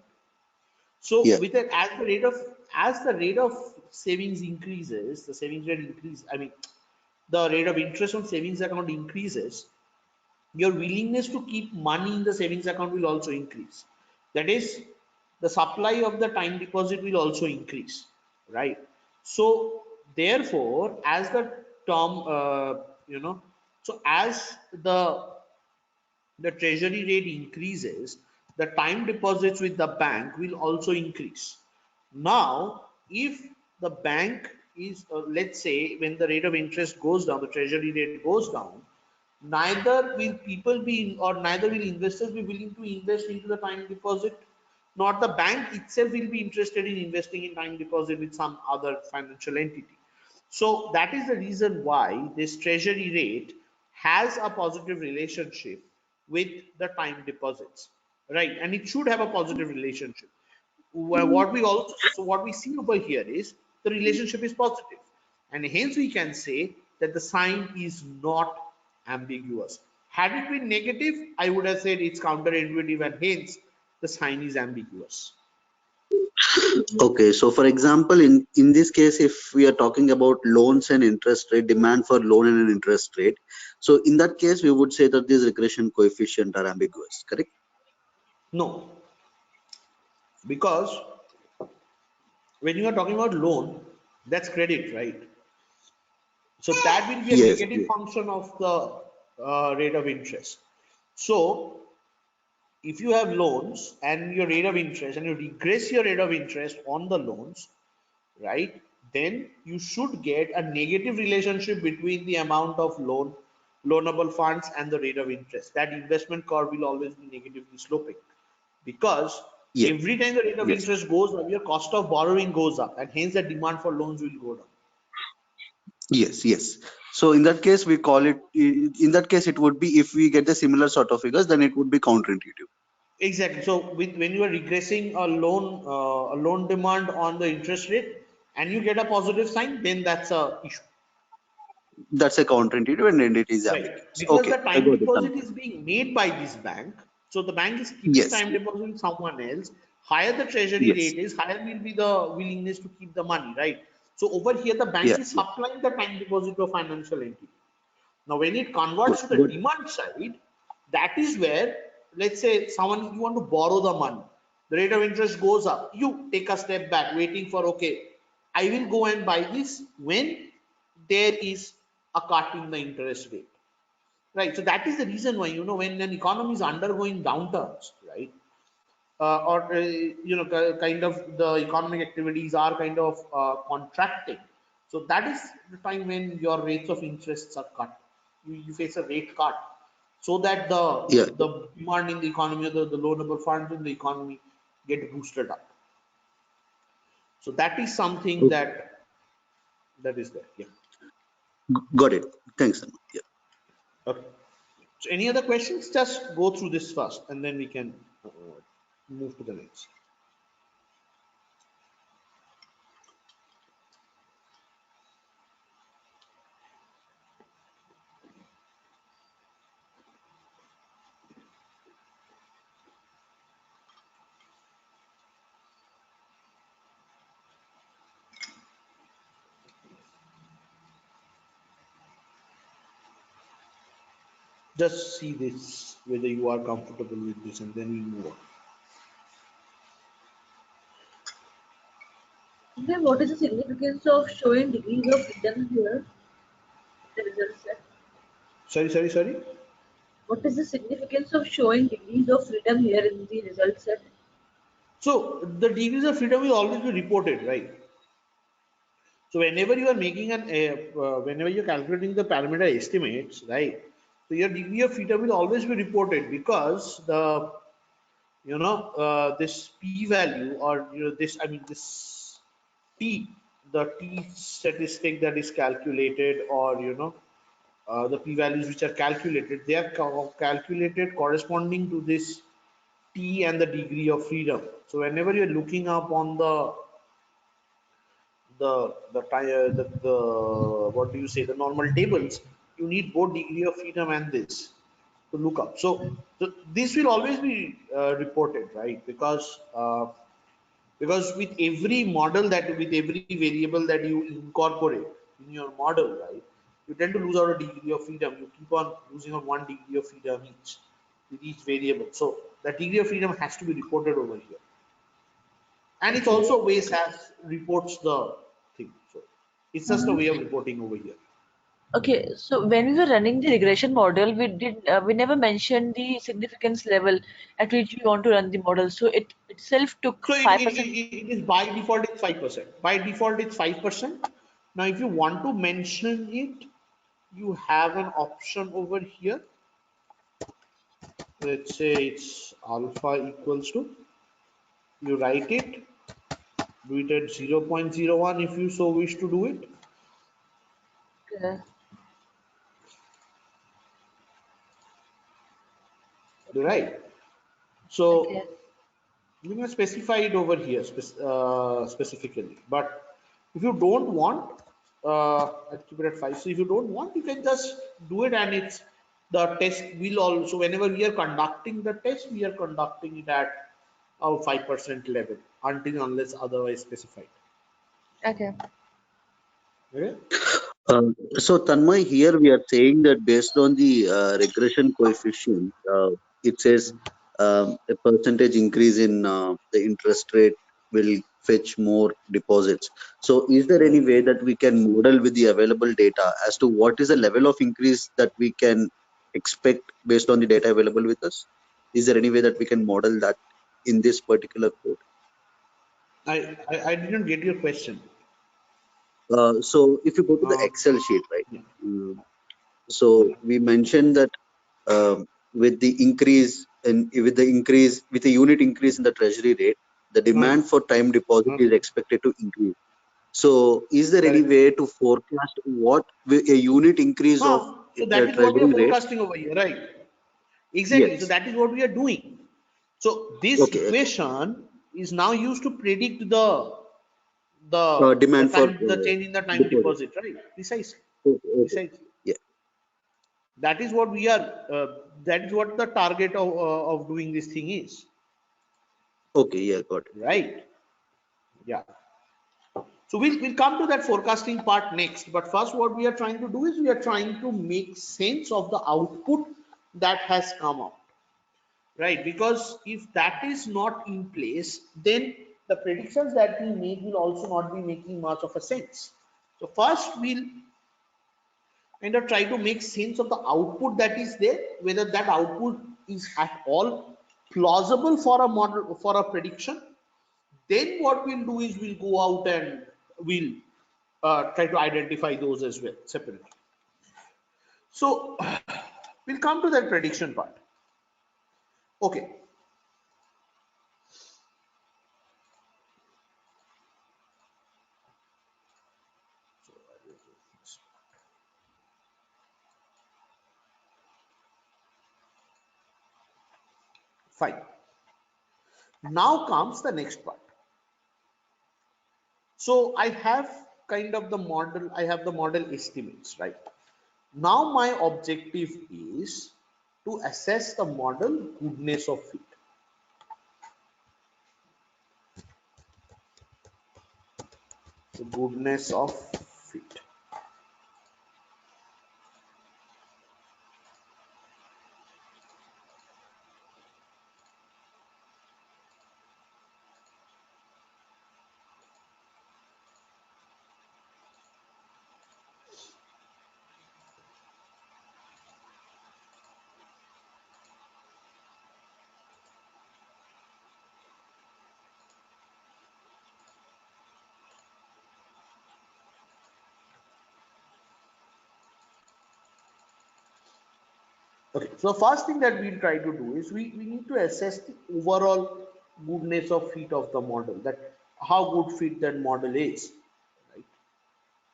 B: So
D: Yeah.
B: with it, as the rate of savings increases, the savings rate increase. I mean, the rate of interest on savings account increases. Your willingness to keep money in the savings account will also increase. That is, the supply of the time deposit will also increase, right? So therefore, as the term, so as the treasury rate increases, the time deposits with the bank will also increase. Now, if the bank is, let's say, when the rate of interest goes down, the treasury rate goes down, neither will people be, or neither will investors be willing to invest into the time deposit, nor the bank itself will be interested in investing in time deposit with some other financial entity. So that is the reason why this treasury rate has a positive relationship with the time deposits, right? And it should have a positive relationship. What we see over here is the relationship is positive, and hence we can say that the sign is not ambiguous. Had it been negative, I would have said it's counterintuitive, and hence the sign is ambiguous.
D: Okay, so for example, in this case, if we are talking about loans and interest rate, demand for loan and an interest rate, so in that case, we would say that these regression coefficient are ambiguous, correct?
B: No, because when you are talking about loan, that's credit, right? So that will be a
D: Yes,
B: negative
D: yes,
B: function of the rate of interest. So if you have loans and your rate of interest and you regress your rate of interest on the loans, right, then you should get a negative relationship between the amount of loanable funds and the rate of interest. That investment curve will always be negatively sloping, because
D: yes,
B: every time the rate of
D: yes,
B: interest goes up, your cost of borrowing goes up, and hence the demand for loans will go down.
D: yes, yes. So in that case, we call it, in that case, it would be, if we get the similar sort of figures, then it would be counterintuitive.
B: Exactly. So when you are regressing a loan demand on the interest rate, and you get a positive sign, then that's a issue.
D: That's a counterintuitive and then it is
B: Right.
D: ambiguous.
B: Because
D: Okay,
B: the
D: I
B: time
D: got it.
B: deposit is being made by this bank. So the bank is keeping
D: Yes,
B: time deposit with someone else. Higher the treasury
D: yes,
B: rate is, higher will be the willingness to keep the money, right? So over here, the bank
D: yeah,
B: is
D: yeah,
B: supplying the time deposit to a financial entity. Now, when it
D: yeah,
B: converts to the
D: good.
B: demand side, that is where, let's say, someone, you want to borrow the money, the rate of interest goes up. You take a step back, waiting for, okay, I will go and buy this when there is a cut in the interest rate, right? So that is the reason why, when an economy is undergoing downturns, right, or kind of the economic activities are kind of contracting, so that is the time when your rates of interests are cut. You face a rate cut, so that the
D: Yeah,
B: the demand in the economy, the loanable funds in the economy get boosted up. So that is something
D: okay,
B: that is there. Yeah.
D: got it. Thanks, Anu. Yeah.
B: Okay. So any other questions? Just go through this first, and then we can move to the next. Just see this, whether you are comfortable with this, and then we move on.
C: Then what is the significance of showing degrees of freedom here? The result set.
B: Sorry.
C: What is the significance of showing degrees of freedom here in the result set?
B: So the degrees of freedom will always be reported, right? So whenever you are making whenever you're calculating the parameter estimates, right? So your degree of freedom will always be reported, because this p-value, or this, I mean, this t, the t statistic that is calculated, or the p-values which are calculated, they are calculated corresponding to this t and the degree of freedom. So whenever you're looking up on the what do you say, the normal tables, you need both degree of freedom and this to look up. So this will always be reported, right? Because with every model, that with every variable that you incorporate in your model, right, you tend to lose out a degree of freedom. You keep on losing on one degree of freedom each with each variable. So that degree of freedom has to be reported over here, and it's
C: Okay.
B: also ways as reports the thing. So it's just a way of reporting over here.
C: Okay, so when we were running the regression model, we never mentioned the significance level at which we want to run the model. So it itself took
B: So it, it,
C: 5%.
B: it, it is by default, it's 5%. By default, it's 5%. Now, if you want to mention it, you have an option over here. Let's say it's alpha equals to, you write it, do it at 0.01 if you so wish to do it.
C: Okay.
B: right?
C: Okay.
B: So you can specify it over here specifically. But if you don't want, I'll keep it at 5. So if you don't want, you can just do it, and it's the test will also, whenever we are conducting the test, we are conducting it at our 5% level until unless otherwise specified.
C: Okay.
B: Okay?
D: So Tanmay, here we are saying that based on the regression coefficient, it says a percentage increase in the interest rate will fetch more deposits. So is there any
B: Right.
D: way that we can model with the available data as to what is the level of increase that we can expect based on the data available with us? Is there any way that we can model that in this particular code?
B: I didn't get your question.
D: So if you go to the
B: Uh,
D: Excel sheet, right?
B: yeah,
D: Mm, So
B: yeah,
D: we mentioned that with the increase with the unit increase in the treasury rate, the
B: right,
D: demand for time deposit is
B: right,
D: expected to increase. So is there any
B: correct.
D: way to forecast what a unit increase of
B: So that is what we are
D: treasury rate?
B: forecasting over here, right? Exactly. So
D: Yes.
B: that is what we are doing. So this
D: Okay. Okay.
B: equation is now used to predict the
D: Demand for
B: time, the change in the time
D: deposit.
B: deposit, right? Precisely.
D: Okay. Okay.
B: Precisely.
D: Yeah.
B: That is what we are. That is what the target of doing this thing is,
D: Okay. Yeah. Got it.
B: right? Yeah. So we'll come to that forecasting part next. But first, what we are trying to do is we are trying to make sense of the output that has come up, right? Because if that is not in place, then the predictions that we make will also not be making much of a sense. So first, we'll kind of try to make sense of the output that is there, whether that output is at all plausible for a model, for a prediction. Then what we'll do is we'll go out and we'll try to identify those as well separately. So we'll come to that prediction part. Okay, fine. Now comes the next part. So I have kind of the model, I have the model estimates, right? Now my objective is to assess the model goodness of fit. The goodness of fit. Okay, so first thing that we'll try to do is we need to assess the overall goodness of fit of the model, that how good fit that model is, right?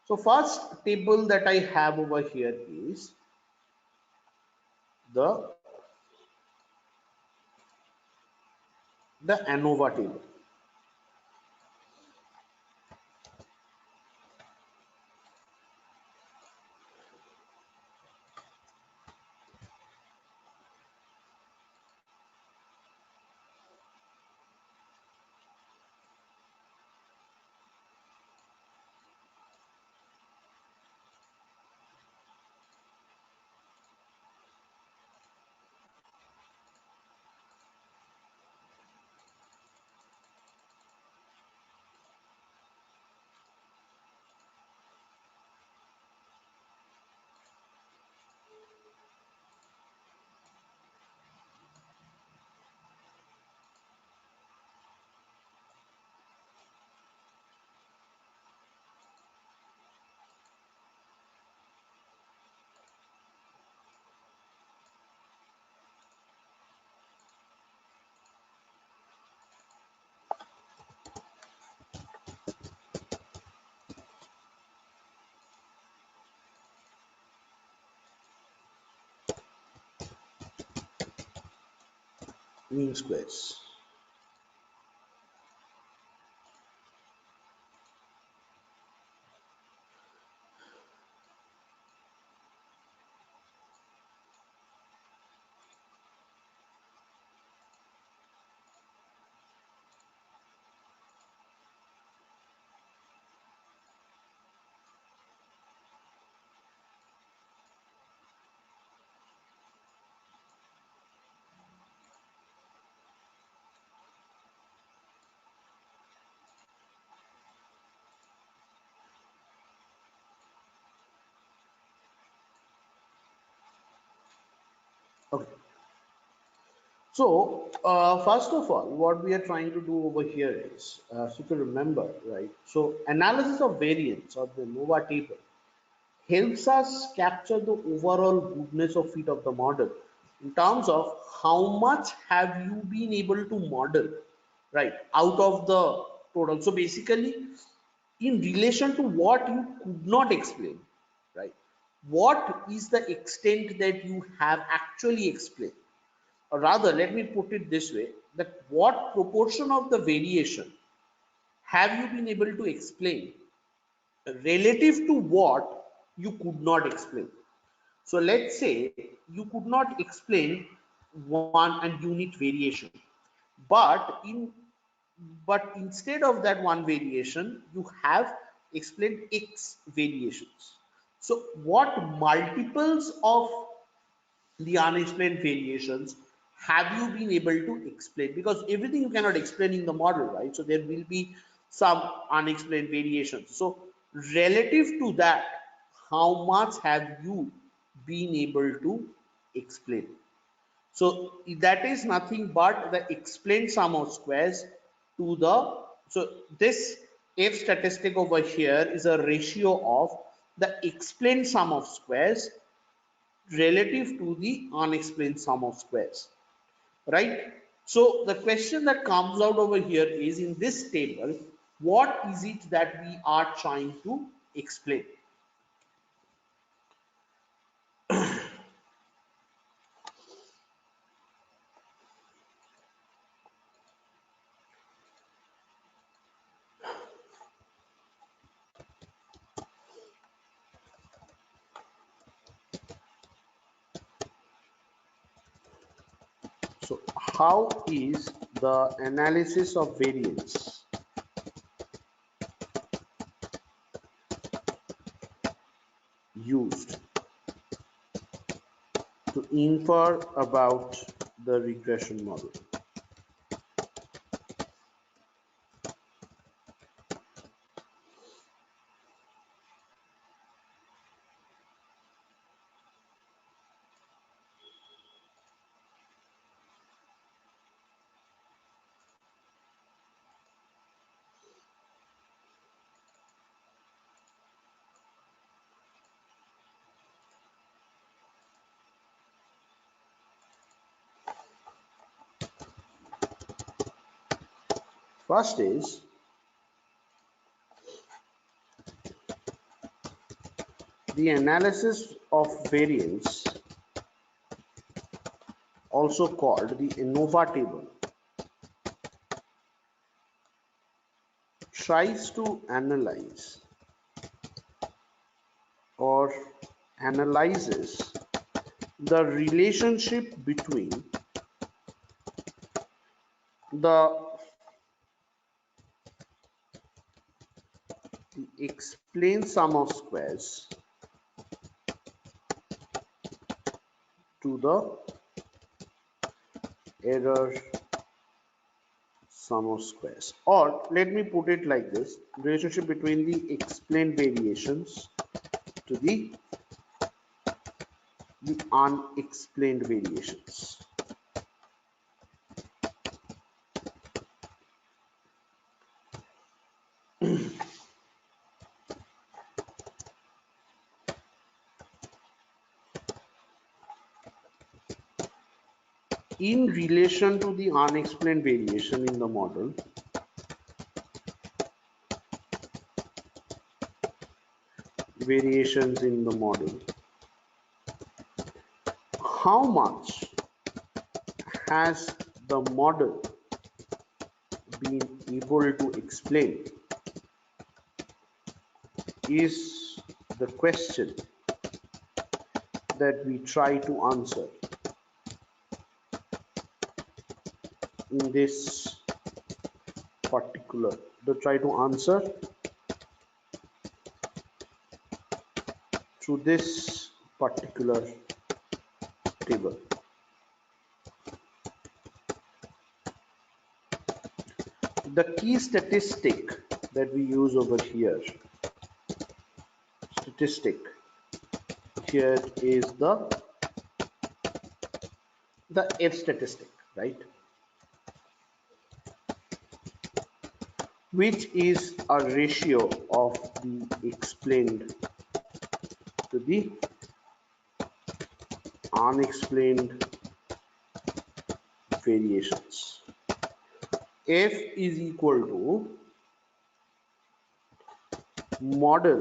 B: So first table that I have over here is the Anova table. mean squares. Okay. So, first of all, what we are trying to do over here is, so to remember, right? So, analysis of variance or the Anova table helps us capture the overall goodness of fit of the model in terms of how much have you been able to model, right, out of the total. So, basically, in relation to what you could not explain, right? What is the extent that you have actually explained? Or rather, let me put it this way, that what proportion of the variation have you been able to explain relative to what you could not explain? So let's say you could not explain one and unit variation, but instead of that one variation, you have explained x variations. So what multiples of the unexplained variations have you been able to explain? Because everything you cannot explain in the model, right? So there will be some unexplained variations. So relative to that, how much have you been able to explain? So that is nothing but the explained sum of squares to the, so this f statistic over here is a ratio of the explained sum of squares relative to the unexplained sum of squares, right? So the question that comes out over here is, in this table, what is it that we are trying to explain? So how is the analysis of variance used to infer about the regression model? First is the analysis of variance, also called the Anova table, tries to analyze or analyzes the relationship between the explained sum of squares to the error sum of squares, or let me put it like this, relationship between the explained variations to the unexplained variations. In relation to the unexplained variation in the model, variations in the model, how much has the model being able to explain is the question that we try to answer in this particular, through this particular table. The key statistic that we use over here, is the F statistic, right? Which is a ratio of the explained to the unexplained variations. F is equal to model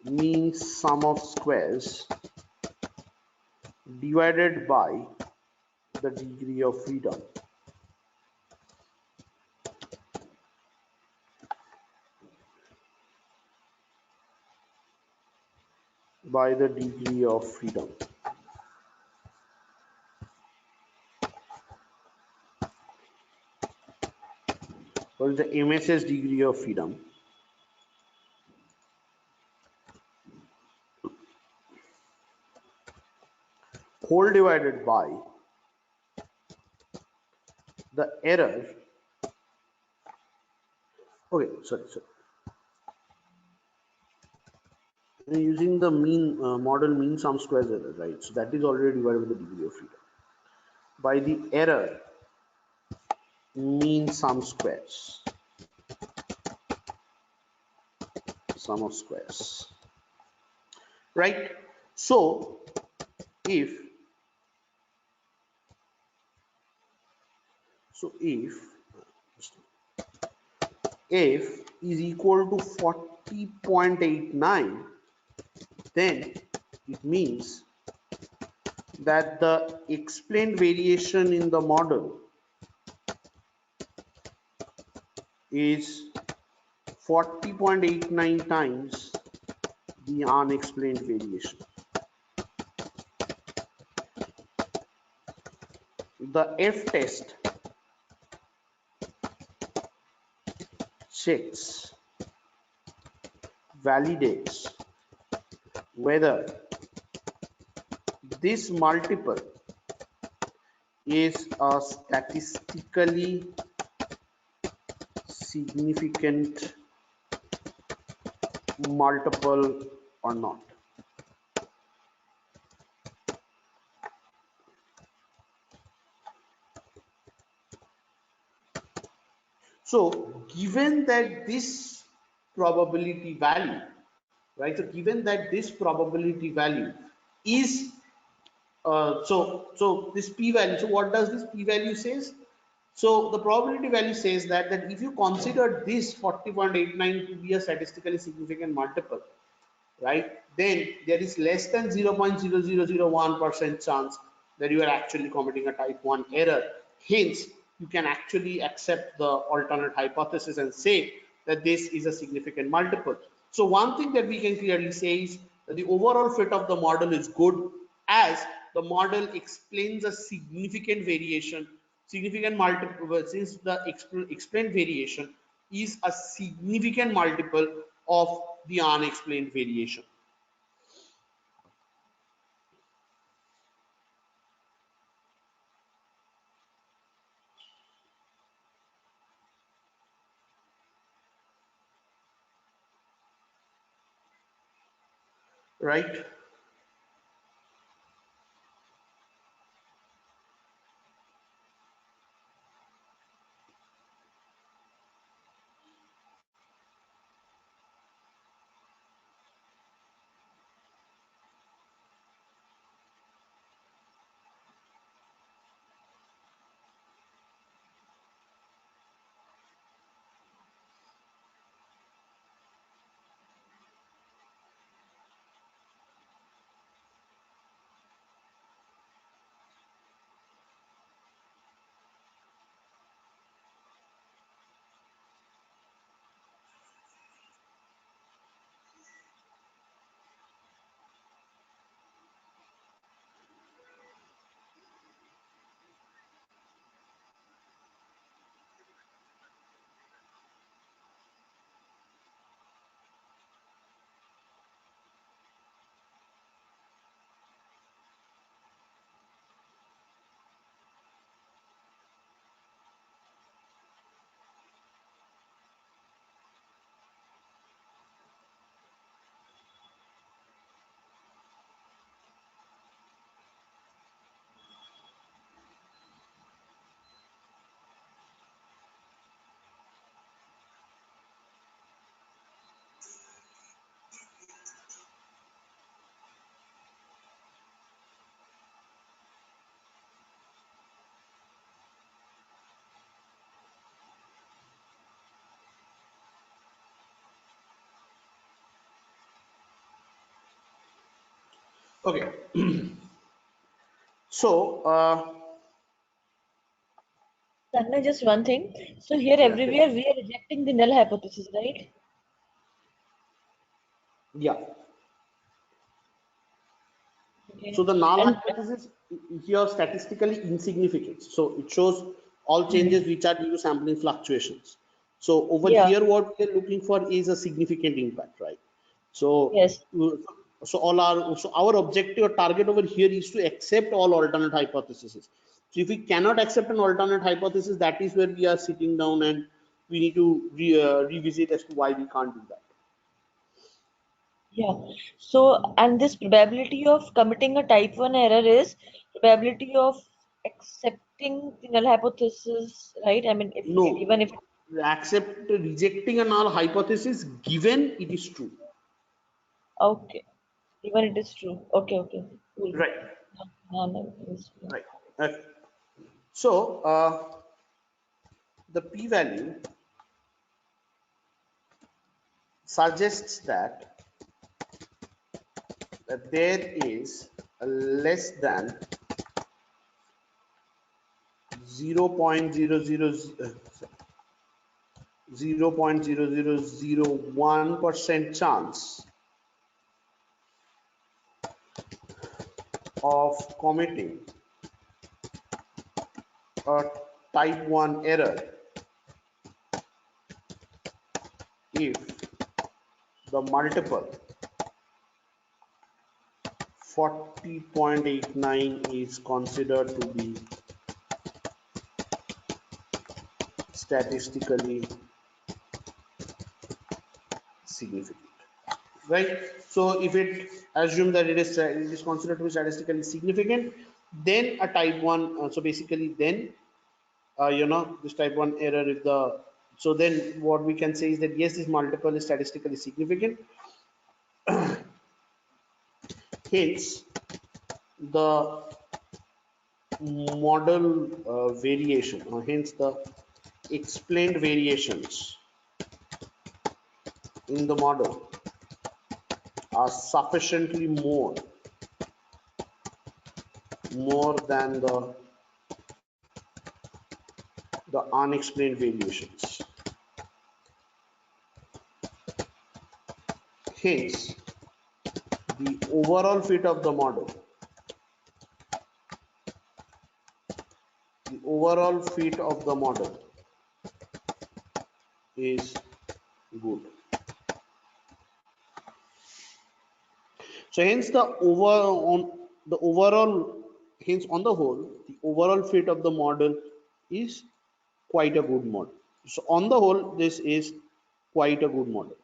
B: mean sum of squares divided by the degree of freedom. By the degree of freedom. What is the MSS degree of freedom? Whole divided by the error. Okay, sorry. Using the mean model mean sum squares error, right? So that is already divided by the degree of freedom. By the error mean sum squares. Sum of squares. Right? So if F is equal to 40.89, then it means that the explained variation in the model is 40.89 times the unexplained variation. The F test checks, validates whether this multiple is a statistically significant multiple or not. So given that this probability value, right? So given that this probability value is so this p-value, so what does this p-value says? So the probability value says that if you consider this 40.89 to be a statistically significant multiple, right, then there is less than 0.0001% chance that you are actually committing a type 1 error. Hence, you can actually accept the alternate hypothesis and say that this is a significant multiple. So one thing that we can clearly say is that the overall fit of the model is good, as the model explains a significant variation, significant multiple, since the explained variation is a significant multiple of the unexplained variation. Right? Okay. So,
C: Sanna, just one thing. So here
B: yeah,
C: everywhere we are rejecting the null hypothesis, right?
B: yeah. So
C: Okay.
B: the null
C: And
B: hypothesis here statistically insignificant. So it shows all changes which are due to sampling fluctuations. So over
C: yeah,
B: here, what we are looking for is a significant impact, right? So,
C: yes,
B: so our objective or target over here is to accept all alternate hypotheses. So if we cannot accept an alternate hypothesis, that is where we are sitting down and we need to revisit as to why we can't do that.
C: yeah. So and this probability of committing a type 1 error is probability of accepting the null hypothesis, right? I mean, if it,
B: No,
C: even if
B: accept rejecting a null hypothesis given it is true.
C: okay, even it is true. Okay, okay, cool.
B: Right,
C: No, no, yes, yeah.
B: right. Okay. So the p-value suggests that there is a less than 0.0001% chance of committing a type 1 error if the multiple 40.89 is considered to be statistically significant, right? So if it assume that it is considered to be statistically significant, then a type 1 so basically then this type 1 error if the so then what we can say is that yes, this multiple is statistically significant, hence the model variation, or hence the explained variations in the model are sufficiently more than the unexplained variations. Hence, the overall fit of the model, is good. So hence hence on the whole, the overall fit of the model is quite a good model. So on the whole, this is quite a good model.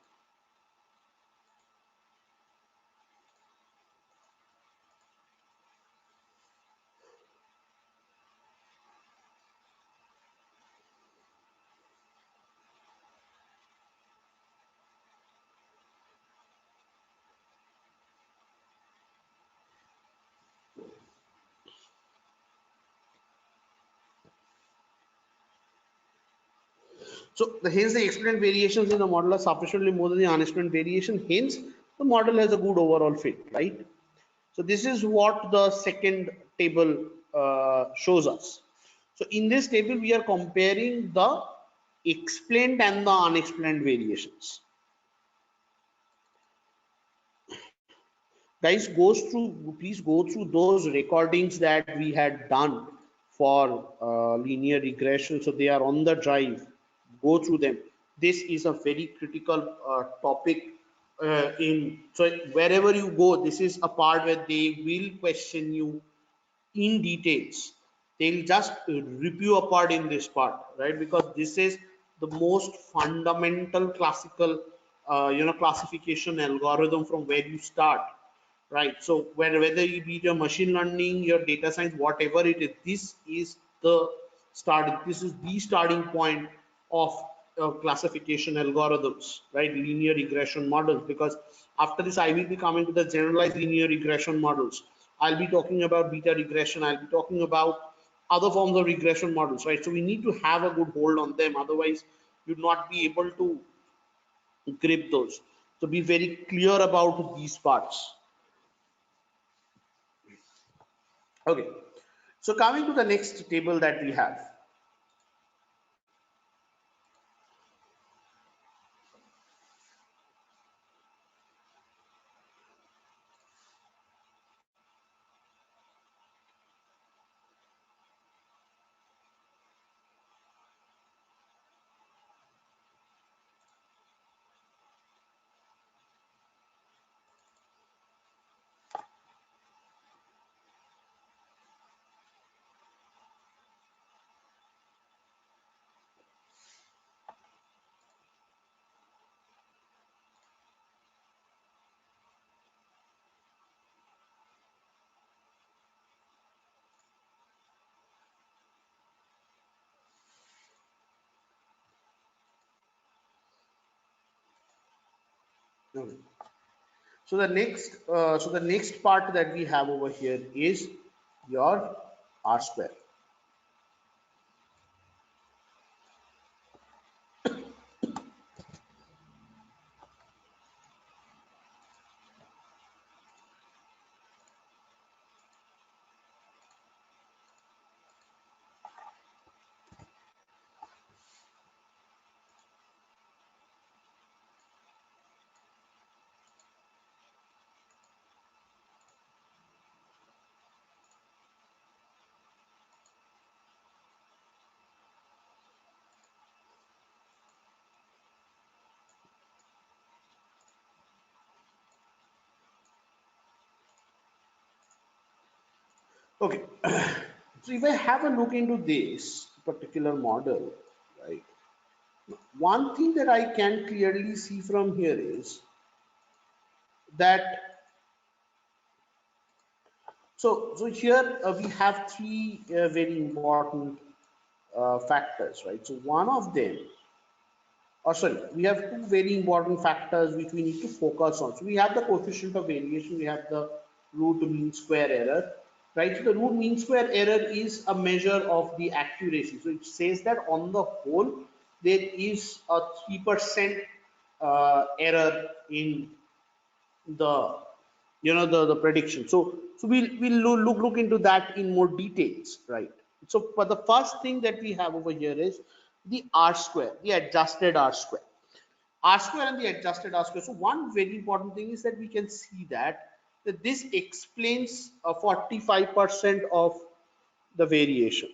B: So hence the explained variations in the model are sufficiently more than the unexplained variation. Hence the model has a good overall fit, right? So this is what the second table shows us. So in this table, we are comparing the explained and the unexplained variations. Guys, please go through those recordings that we had done for linear regression. So they are on the drive. Go through them. This is a very critical topic. So wherever you go, this is a part where they will question you in details. They'll just rip you apart in this part, right? Because this is the most fundamental classical classification algorithm from where you start, right? So whether you be your machine learning, your data science, whatever it is, this is the starting point of classification algorithms, right? Linear regression models. Because after this I will be coming to the generalized linear regression models. I'll be talking about beta regression, I'll be talking about other forms of regression models, right? So we need to have a good hold on them, otherwise you'd not be able to grip those. So be very clear about these parts. Okay, so coming to the next table that we have. Okay. So the next part that we have over here is your R square. Okay, so if I have a look into this particular model, right, one thing that I can clearly see from here is that so here we have three very important factors, right? So one of them, or sorry, we have two very important factors which we need to focus on. So we have the coefficient of variation, we have the root mean square error, right? So the root mean square error is a measure of the accuracy. So it says that on the whole, there is a 3% error in the the prediction. So we'll look into that in more details, right? So but the first thing that we have over here is the R square, the adjusted R square. R square and the adjusted R square. So one very important thing is that we can see that this explains 45% of the variation.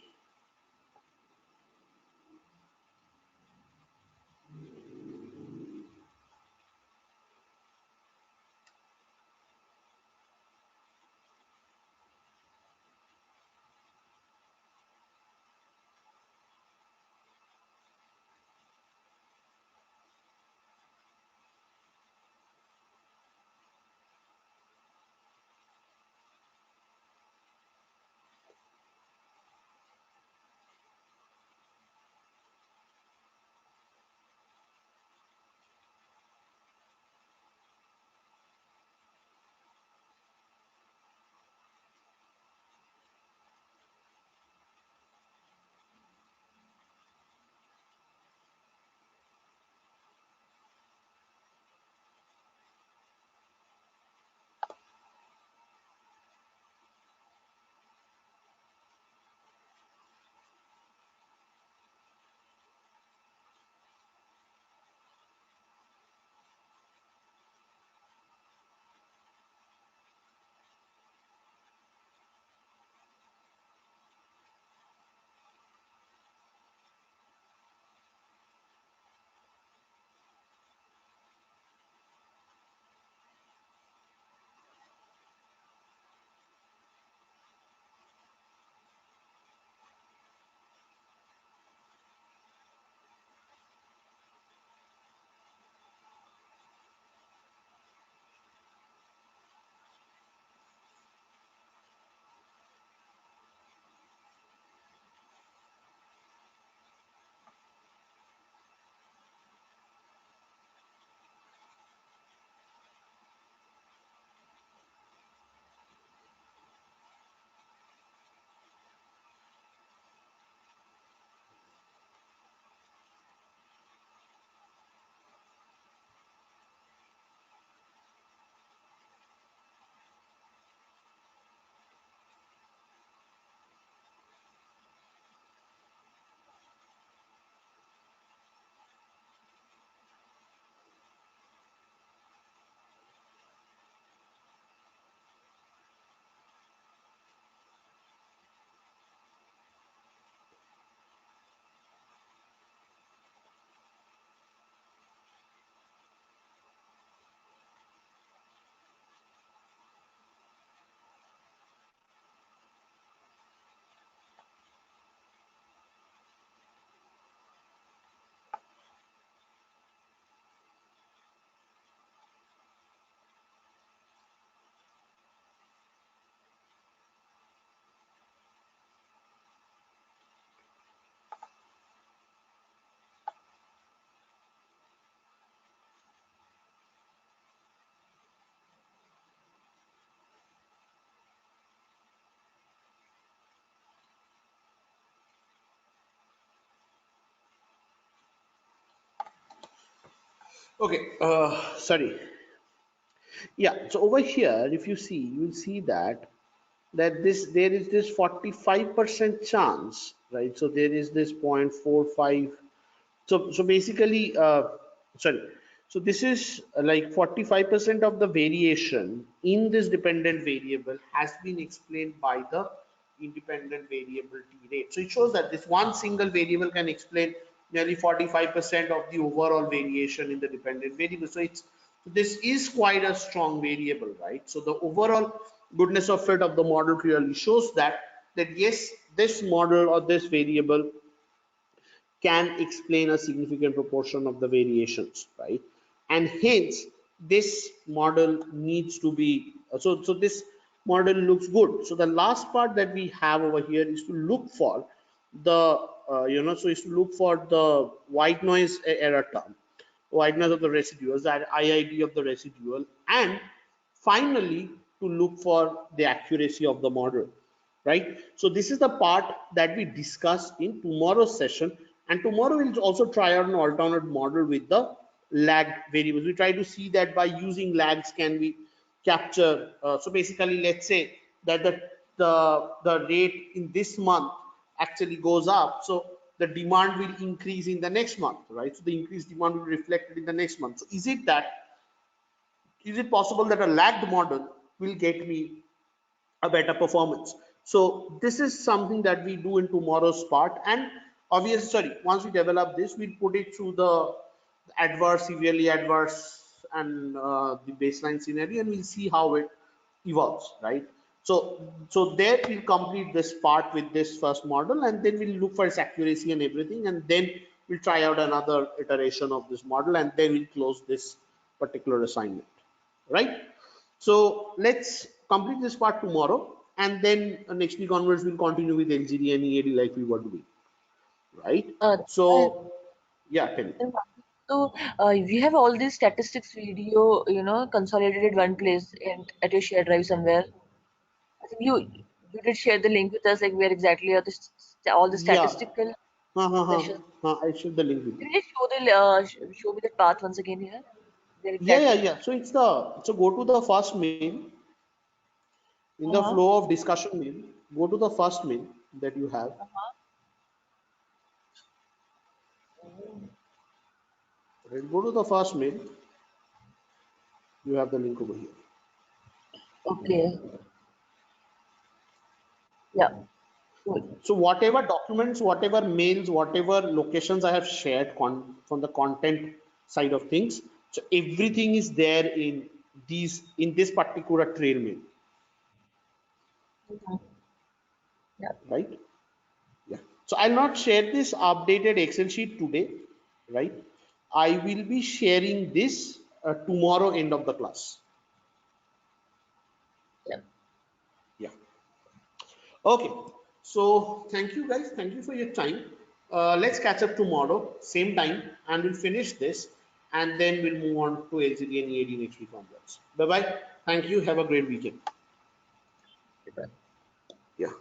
B: Okay, sorry. Yeah, so over here, if you see, you will see that there is this 45% chance, right? So there is this 0.45. So basically, sorry. So this is like 45% of the variation in this dependent variable has been explained by the independent variable T rate. So it shows that this one single variable can explain nearly 45% of the overall variation in the dependent variable. So this is quite a strong variable, right? So the overall goodness of fit of the model clearly shows that yes, this model or this variable can explain a significant proportion of the variations, right? And hence, this model needs to be, so this model looks good. So the last part that we have over here is to look for the, so is to look for the white noise error term, white noise of the residuals, that IID of the residual, and finally to look for the accuracy of the model, right? So this is the part that we discuss in tomorrow's session, and tomorrow we'll also try out an alternate model with the lagged variables. We try to see that by using lags can we capture, so basically let's say that the rate in this month actually goes up, so the demand will increase in the next month, right? So the increased demand will be reflected in the next month. So is it possible that a lagged model will get me a better performance? So this is something that we do in tomorrow's part, and obviously, sorry, once we develop this, we'll put it through the adverse, severely adverse, and the baseline scenario, and we'll see how it evolves, right? So there we'll complete this part with this first model, and then we'll look for its accuracy and everything, and then we'll try out another iteration of this model, and then we'll close this particular assignment, right? So let's complete this part tomorrow, and then next week onwards we'll continue with LGD and EAD like we were doing, right?
C: I
B: So yeah, tell me.
C: So we have all these statistics video, consolidated one place and at your shared drive somewhere. I think you did share the link with us, like where exactly are all the
B: Yeah,
C: statistical sessions.
B: I shared the link with you.
C: Can you just show me the path once again here? Where exactly?
B: Yeah. So so go to the first mail in the
C: Uh-huh.
B: flow of discussion mail. Go to the first mail that you have.
C: Uh-huh.
B: Right? Go to the first mail. You have the link over here.
C: Okay. Yeah. Good.
B: So whatever documents, whatever mails, whatever locations I have shared from the content side of things, so everything is there in this particular trail mail,
C: Mhm. Yeah.
B: right? Yeah. So I'll not share this updated Excel sheet today, right? I will be sharing this tomorrow end of the class.
C: Yeah.
B: Yeah. Okay, so thank you guys. Thank you for your time. Let's catch up tomorrow, same time, and we'll finish this, and then we'll move on to LCD and EAD next week onwards. Bye bye. Thank you. Have a great weekend.
C: Goodbye.
B: Yeah.